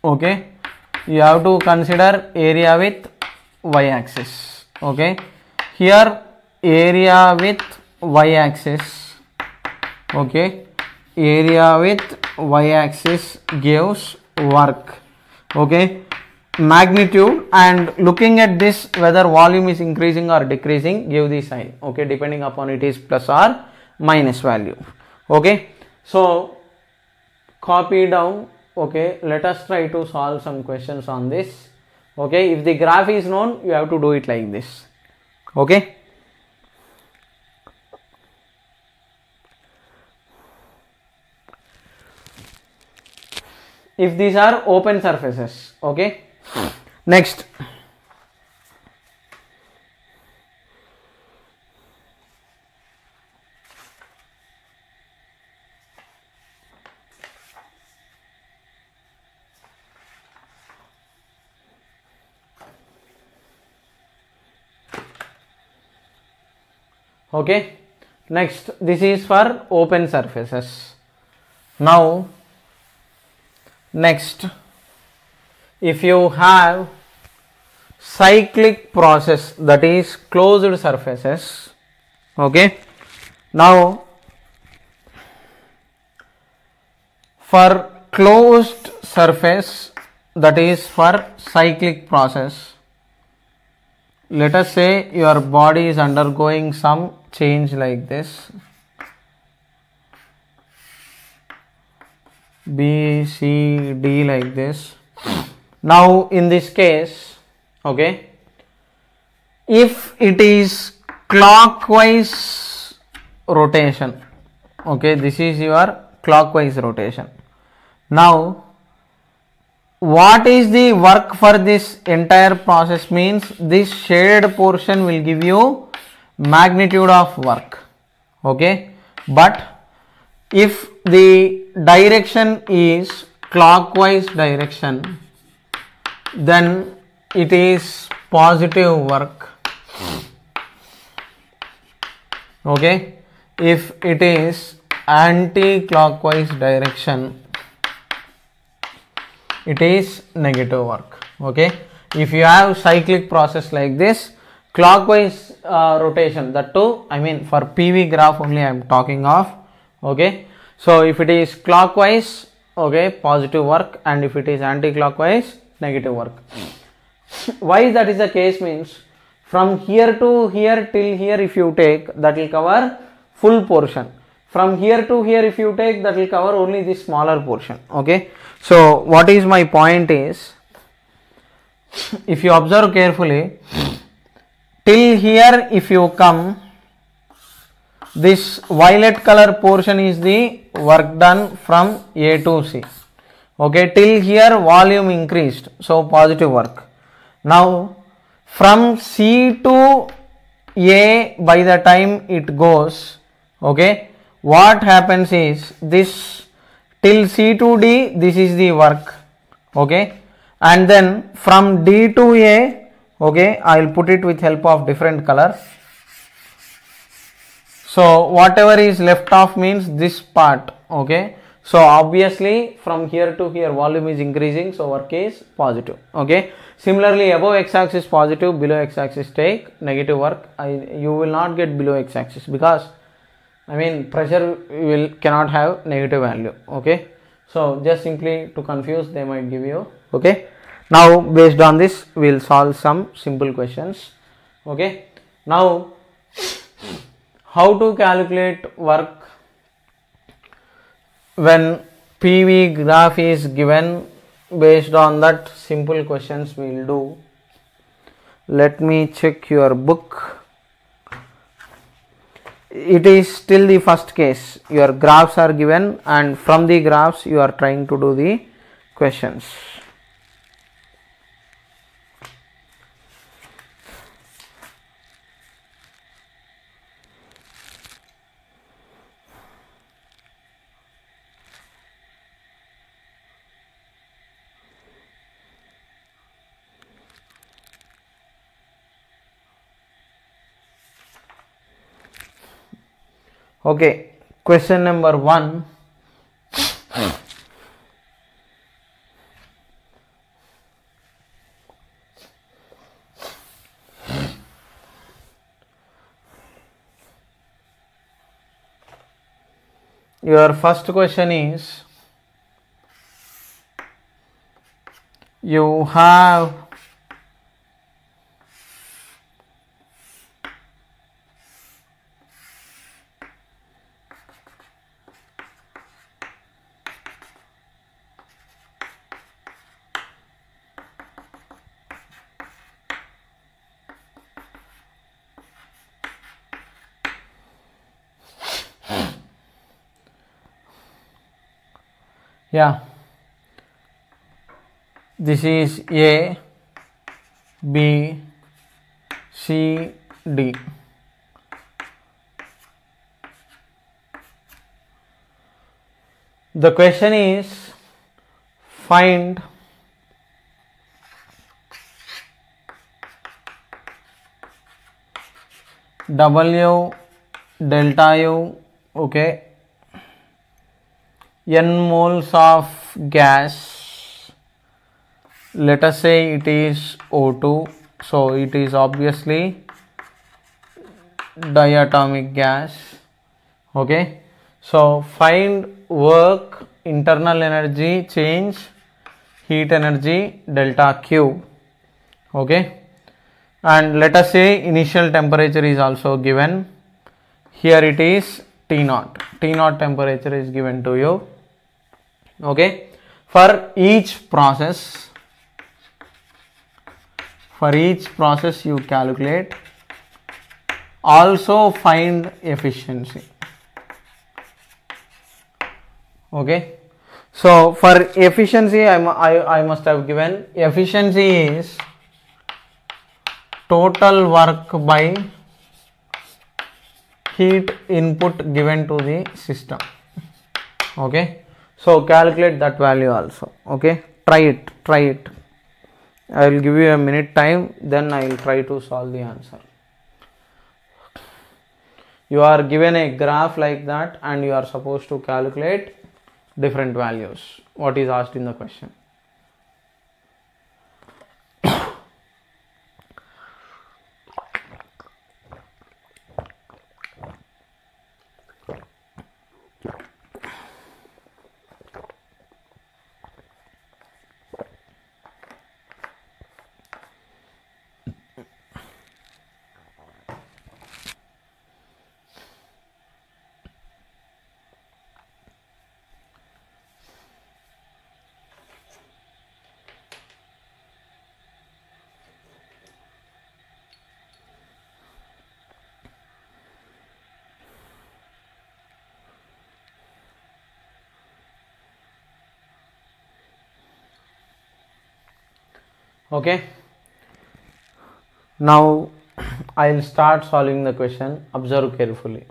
okay, you have to consider area with y axis. Okay, here area with y axis, okay, area with y axis gives work. Okay, magnitude, and looking at this whether volume is increasing or decreasing, give the sign. Okay, depending upon it is plus or minus value. Okay, so copy down. Okay, let us try to solve some questions on this. Okay, if the graph is known, you have to do it like this. Okay, if these are open surfaces. Okay, next, okay, Next, this is for open surfaces. Now, next, if you have cyclic process, that is closed surfaces, okay. Now, for closed surface, that is for cyclic process, let us say your body is undergoing some change like this, B, C, D like this. Now in this case, okay, if it is clockwise rotation, okay, this is your clockwise rotation. Now what is the work for this entire process? Means this shaded portion will give you magnitude of work, okay. But if the direction is clockwise direction, then it is positive work, okay. If it is anti-clockwise direction, it is negative work, okay. If you have cyclic process like this, clockwise rotation, that too, I mean for PV graph only I am talking of, okay. So if it is clockwise, okay, positive work, and if it is anti-clockwise, negative work. Why that is the case? Means from here to here till here if you take, that will cover full portion. From here to here if you take, that will cover only the smaller portion, okay. So what is my point is, if you observe carefully, till here if you come, this violet color portion is the work done from A to C, okay. Till here volume increased, so positive work. Now from C to A, by the time it goes, okay, what happens is this till C to D, this is the work, okay. And then from D to A, okay, I will put it with help of different colors. So whatever is left off means this part, okay. So obviously from here to here volume is increasing, so work is positive, okay. Similarly above x-axis positive, below x-axis take negative work. You will not get below x-axis because I mean pressure cannot have negative value, okay. So just simply to confuse, they might give you, okay. Now based on this we will solve some simple questions, okay. Now how to calculate work when PV graph is given? Based on that simple questions we will do. Let me check your book. It is still the first case. Your graphs are given and from the graphs you are trying to do the questions. Okay, question number 1. Your first question is, you have this is A, B, C, D. The question is, find W delta U, okay, n moles of gas, let us say it is O2, so it is obviously diatomic gas, okay. So find work, internal energy change, heat energy, delta Q, okay, and let us say initial temperature is also given. Here it is T0 temperature is given to you, okay. For each process you calculate, also find efficiency, okay. So for efficiency I must have given efficiency is total work by heat input given to the system, okay. So calculate that value also, okay. Try it. I will give you a minute time, then I will try to solve the answer. You are given a graph like that and you are supposed to calculate different values, what is asked in the question. Okay, now I will start solving the question. Observe carefully.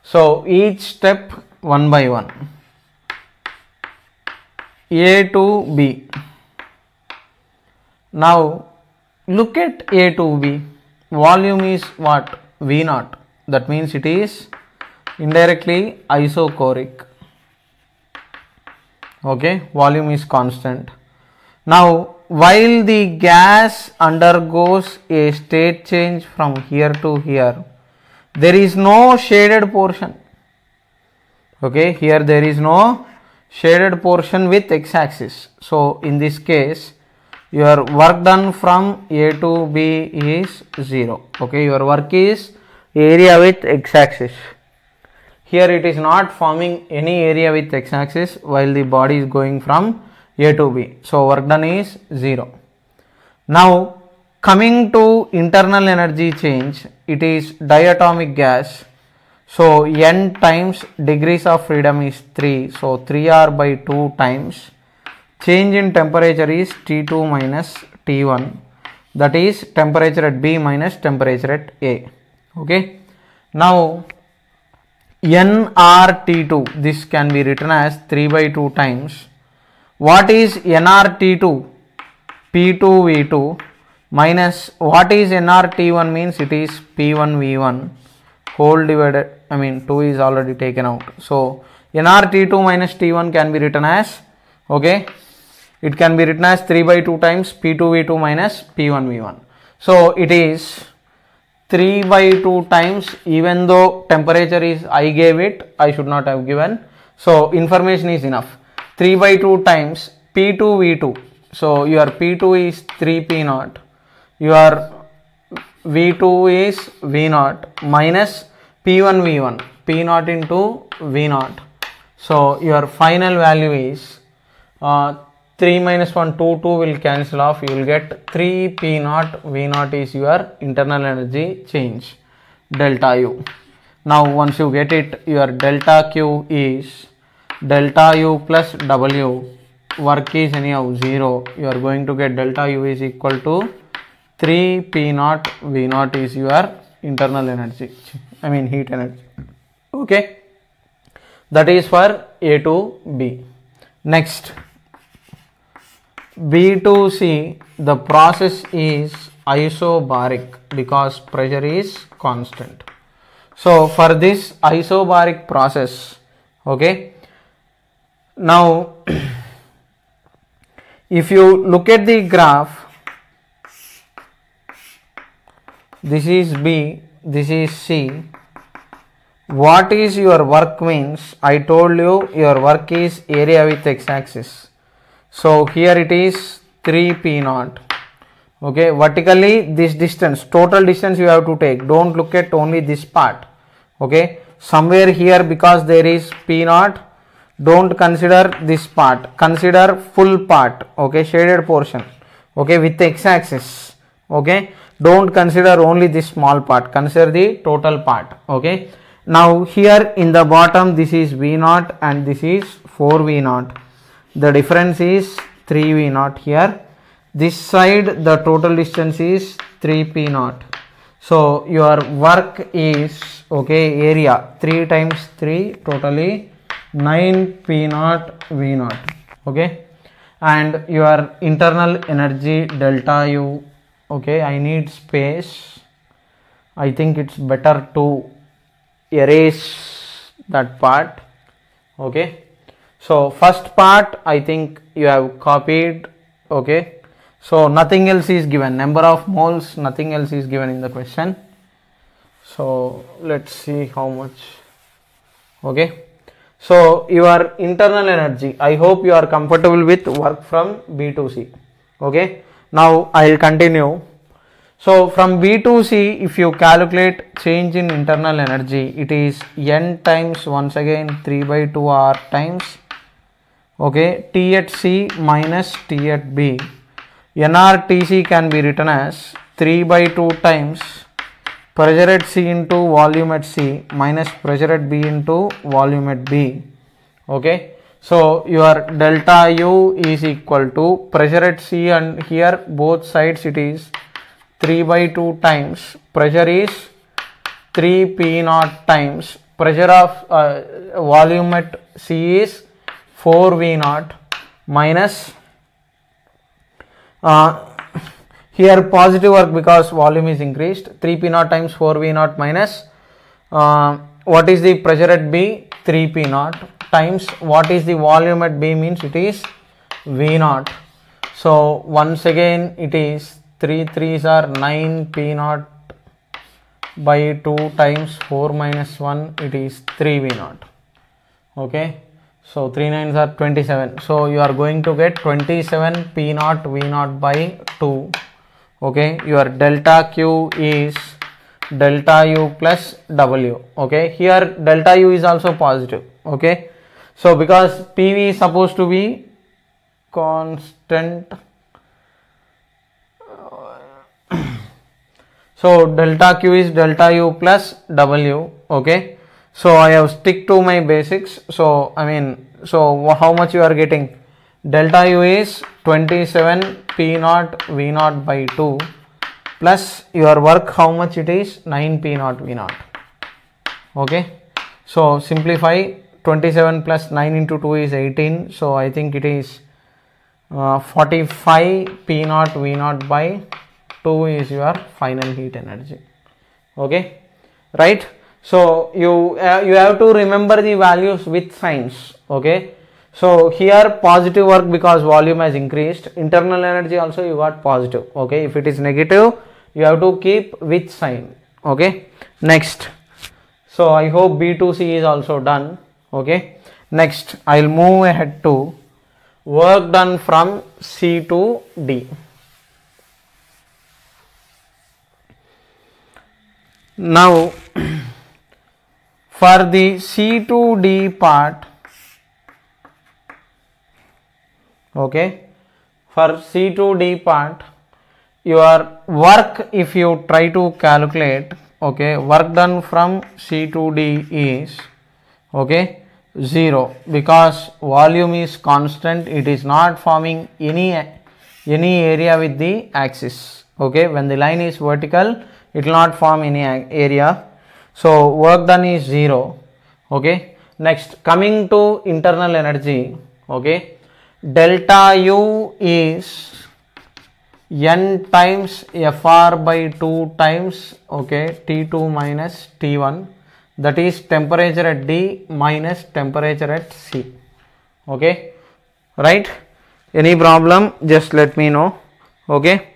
So each step one by one. A to B. Now look at A to B. Volume is what? V0. That means it is indirectly isochoric. Okay, volume is constant. Now while the gas undergoes a state change from here to here, there is no shaded portion, okay. Here there is no shaded portion with x-axis. So in this case your work done from A to B is 0, okay. Your work is area with x-axis. Here it is not forming any area with x-axis while the body is going from A to B. So work done is 0. Now coming to internal energy change, it is diatomic gas. So n times degrees of freedom is 3. So 3R by 2 times change in temperature is T2 minus T1. That is temperature at B minus temperature at A. Okay. Now nRT2, this can be written as 3 by 2 times. What is nRT2? P2V2 minus what is nRT1 means it is P1V1 whole divided, 2 is already taken out. So nRT2 minus T1 can be written as, okay, it can be written as 3 by 2 times P2V2 minus P1V1. So it is 3 by 2 times, even though temperature is I gave it, I should not have given. So information is enough. 3 by 2 times P2V2. So your P2 is 3P0. Your V2 is V0 minus P1V1. P0 into V0. So your final value is 3 minus 1, 2 will cancel off. You will get 3P0. V0 is your internal energy change, delta U. Now once you get it, your delta Q is delta U plus W. Work is anyhow 0. You are going to get delta U is equal to 3P0. V0 is your internal energy, heat energy. Okay, that is for A to B. Next, B to C, the process is isobaric because pressure is constant. So for this isobaric process, okay, now if you look at the graph, this is B, this is C. What is your work means? I told you your work is area with x-axis. So here it is 3p naught. Okay, vertically this distance, total distance you have to take. Don't look at only this part. Okay, somewhere here, because there is p naught, don't consider this part, consider full part. Okay, shaded portion. Okay, with x-axis. Okay, don't consider only this small part, consider the total part. Okay, now here in the bottom this is v naught and this is 4v naught. The difference is 3v naught here. This side the total distance is 3p naught. So your work is, okay, area 3 times 3, totally 9p naught v naught. Okay, and your internal energy delta U. Okay, I need space. I think it's better to erase that part. Okay, so first part I think you have copied. Okay, so nothing else is given, number of moles, nothing else is given in the question. So let's see how much. Okay, so your internal energy, I hope you are comfortable with work from B to C. Okay, now I will continue. So from B to C, if you calculate change in internal energy, it is N times, once again 3 by 2 R times, okay, T at C minus T at B. NRTC can be written as 3 by 2 times pressure at C into volume at C minus pressure at B into volume at B. Okay, so your delta U is equal to pressure at C, and here both sides it is 3 by 2 times pressure is 3p naught times pressure of volume at C is 4v naught minus here positive work because volume is increased, 3p naught times 4v naught minus what is the pressure at B, 3p naught times what is the volume at B, means it is v naught. So once again it is 3 3s are 9p naught by 2 times 4 minus 1, it is 3v naught. Okay, so 3 9s are 27. So you are going to get 27 p naught v naught by 2. Okay, your delta Q is delta U plus W. Okay, here delta U is also positive. Okay, so because PV is supposed to be constant, so delta Q is delta U plus W. Okay, so I have stick to my basics. So I mean, so how much you are getting? Delta U is 27 p naught v naught by 2 plus your work, how much it is? 9 p naught v naught. Okay, so simplify, 27 plus 9 into 2 is 18. So I think it is 45 p naught v naught by 2 is your final heat energy. Okay, right? So you have to remember the values with signs. Okay, so here positive work because volume has increased, internal energy also you got positive. Okay, if it is negative you have to keep with sign. Okay, next, so I hope B to C is also done. Okay, next I will move ahead to work done from C to D. Now for the C to D part, okay, for C to D part, your work, if you try to calculate, okay, work done from C to D is, okay, 0 because volume is constant, it is not forming any area with the axis. Okay, when the line is vertical it will not form any area. So work done is 0. Okay, next coming to internal energy. Okay, delta U is N times Fr by 2 times, okay, T2 minus T1. that is temperature at D minus temperature at C. Okay, right? Any problem, just let me know. Okay,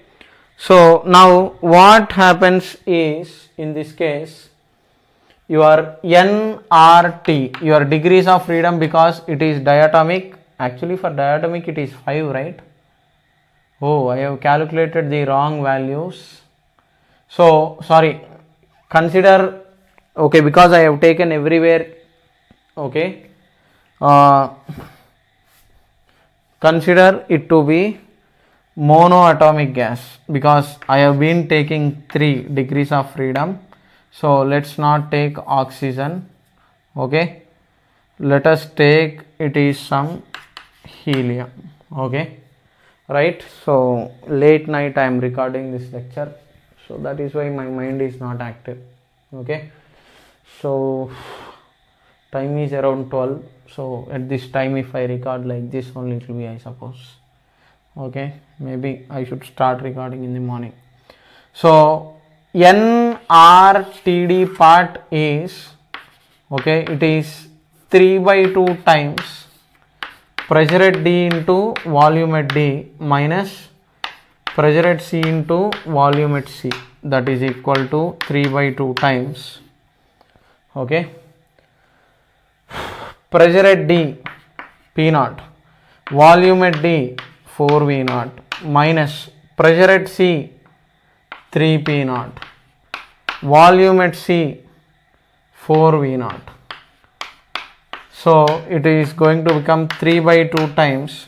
so now what happens is, in this case, your nRT, your degrees of freedom, because it is diatomic. Actually for diatomic it is 5, right? Oh, I have calculated the wrong values. So sorry, consider, okay, because I have taken everywhere, okay, consider it to be monoatomic gas, because I have been taking 3 degrees of freedom. So let's not take oxygen. Okay, let us take, it is some helium. Okay, right? So late night I am recording this lecture, so that is why my mind is not active. Okay, so time is around 12. So at this time, if I record like this only, it will be, I suppose. Okay, maybe I should start recording in the morning. So nRTD part is, okay, it is 3/2 times pressure at D into volume at D minus pressure at C into volume at C, that is equal to 3/2 times, okay, pressure at D P0, volume at D 4V0 minus pressure at C 3P0, volume at C 4V0. So it is going to become 3/2 times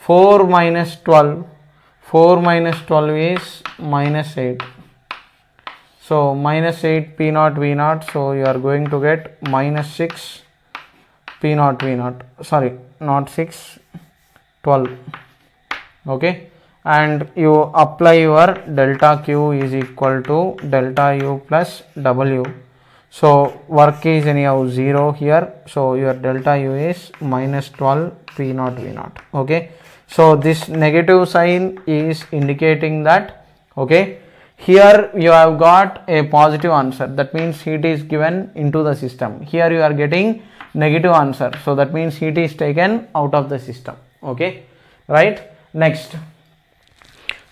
4 minus 12. 4 minus 12 is minus 8. So minus 8 P0 V0. So you are going to get minus 6 P0 V0. Sorry, not 6, 12. Okay, and you apply your delta Q is equal to delta U plus W. So work is anyhow 0 here, so your delta U is minus 12 P0 V0. Okay, so this negative sign is indicating that, okay, here you have got a positive answer, that means heat is given into the system. Here you are getting negative answer, so that means heat is taken out of the system. Okay, right? Next,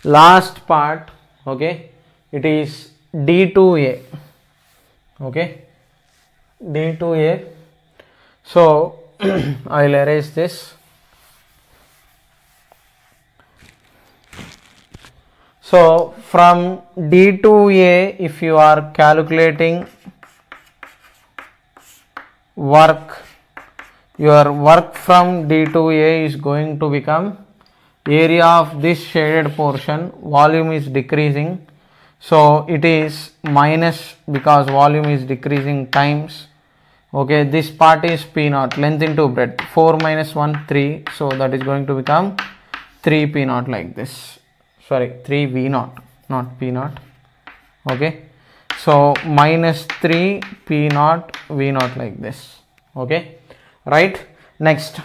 last part, okay, it is D2A. Okay, D2A. So I will erase this. So from D2A, if you are calculating work, your work from D2A is going to become area of this shaded portion, volume is decreasing, so it is minus, because volume is decreasing, times, okay, this part is P0, length into breadth, 4 minus 1 3, so that is going to become 3 P0 like this, sorry, 3 V0, not P0. Okay, so minus 3 P0 V0 like this. Okay, right? Next,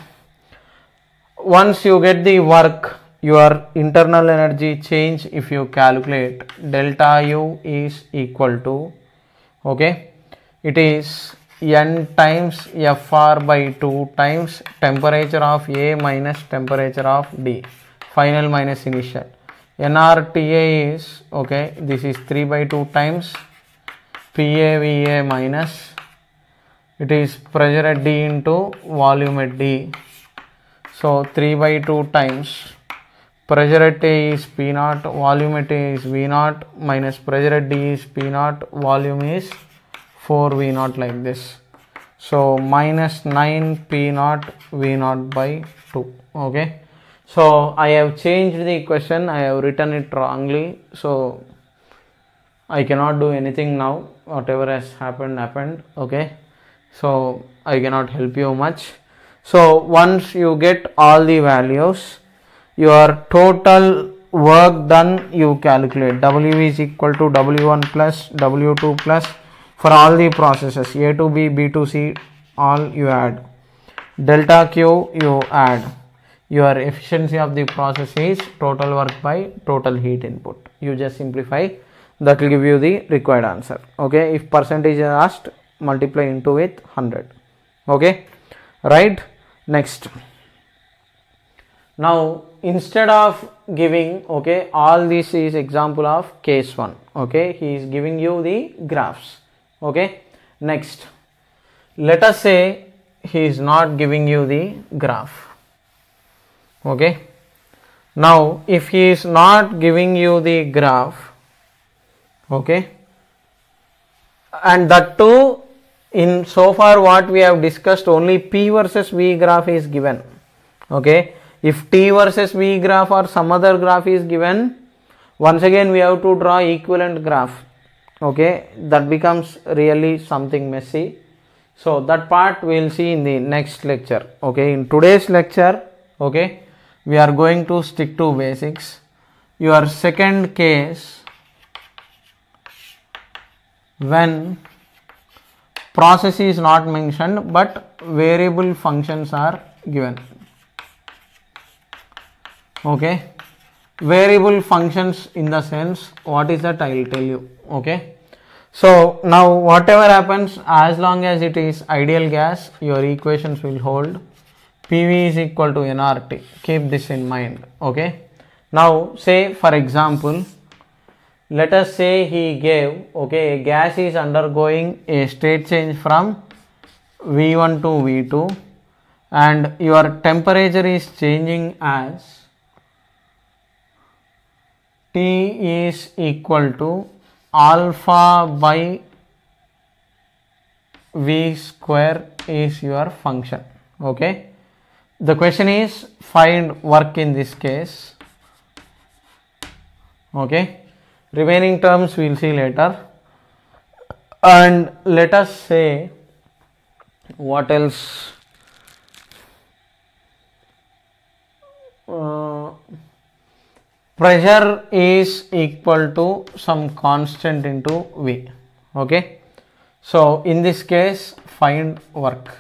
once you get the work, your internal energy change, if you calculate, delta U is equal to, okay, it is N times Fr by 2 times temperature of A minus temperature of D, final minus initial. nRTA is, okay, this is 3/2 times PAVA minus, it is pressure at D into volume at D. So 3/2 times pressure at A is P0, volume at A is V0 minus pressure at D is P0, volume is 4V0 like this. So minus 9 P0 V0 by 2. Okay. So I have changed the equation, I have written it wrongly. So I cannot do anything now. Whatever has happened. Okay. So I cannot help you much. So once you get all the values, your total work done you calculate. W is equal to W1 plus W2 plus, for all the processes, A to B, B to C, all you add. Delta Q you add. Your efficiency of the process is total work by total heat input. You just simplify, that will give you the required answer. Okay, if percentage is asked, multiply into with 100. Okay, right? Next, now instead of giving, okay, all this is example of case 1. Okay, he is giving you the graphs. Okay, next, let us say he is not giving you the graph. Okay, now if he is not giving you the graph, okay, and that too in so far what we have discussed, only P versus V graph is given. Okay, if T versus V graph or some other graph is given, once again we have to draw equivalent graph. Okay, that becomes really something messy. So that part we will see in the next lecture. Okay, in today's lecture, okay, we are going to stick to basics. Your second case, when process is not mentioned but variable functions are given. Okay, variable functions in the sense, what is that, I will tell you. Okay, so now whatever happens, as long as it is ideal gas, your equations will hold. PV is equal to nRT. Keep this in mind. Okay, now say for example, let us say he gave, okay, a gas is undergoing a state change from V1 to V2 and your temperature is changing as T is equal to alpha by V square is your function. Okay, the question is find work in this case. Okay, remaining terms we will see later. And let us say what else, pressure is equal to some constant into V. Okay, so in this case find work.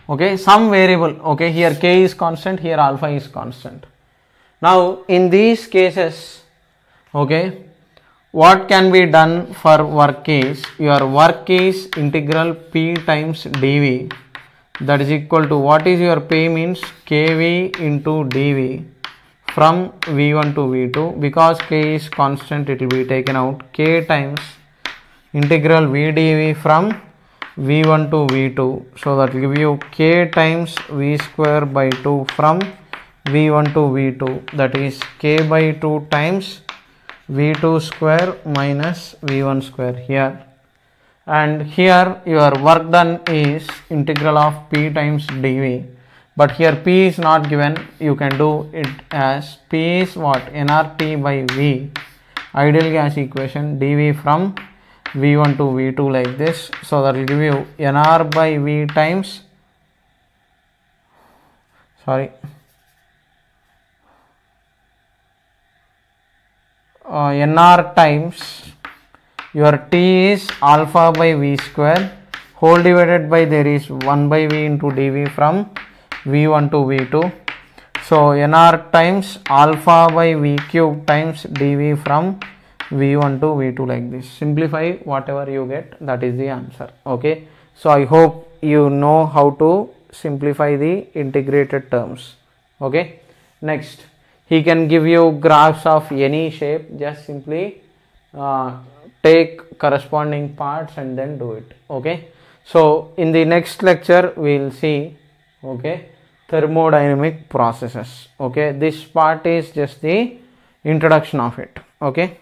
Okay, some variable. Okay, here K is constant, here alpha is constant. Now in these cases, okay, what can be done for work is, your work is integral P times dV, that is equal to, what is your P means, kV into dV from V1 to V2. Because K is constant, it will be taken out, K times integral V dV from V1 to V2. So that will give you K times V square by 2 from V1 to V2, that is K by 2 times V2 square minus V1 square here. And here your work done is integral of P times dV, but here P is not given. You can do it as P is what, nRT by V, ideal gas equation, dV from V1 to V2 like this. So that will give you nR by V times, nR times your T is alpha by V square whole divided by, there is 1 by V into dV from V1 to V2. So nR times alpha by V cube times dV from V1 to V2 like this. Simplify whatever you get, that is the answer. Okay, so I hope you know how to simplify the integrated terms. Okay, next, he can give you graphs of any shape, just simply take corresponding parts and then do it. Okay, so in the next lecture we will see, okay, thermodynamic processes. Okay, this part is just the introduction of it. Okay.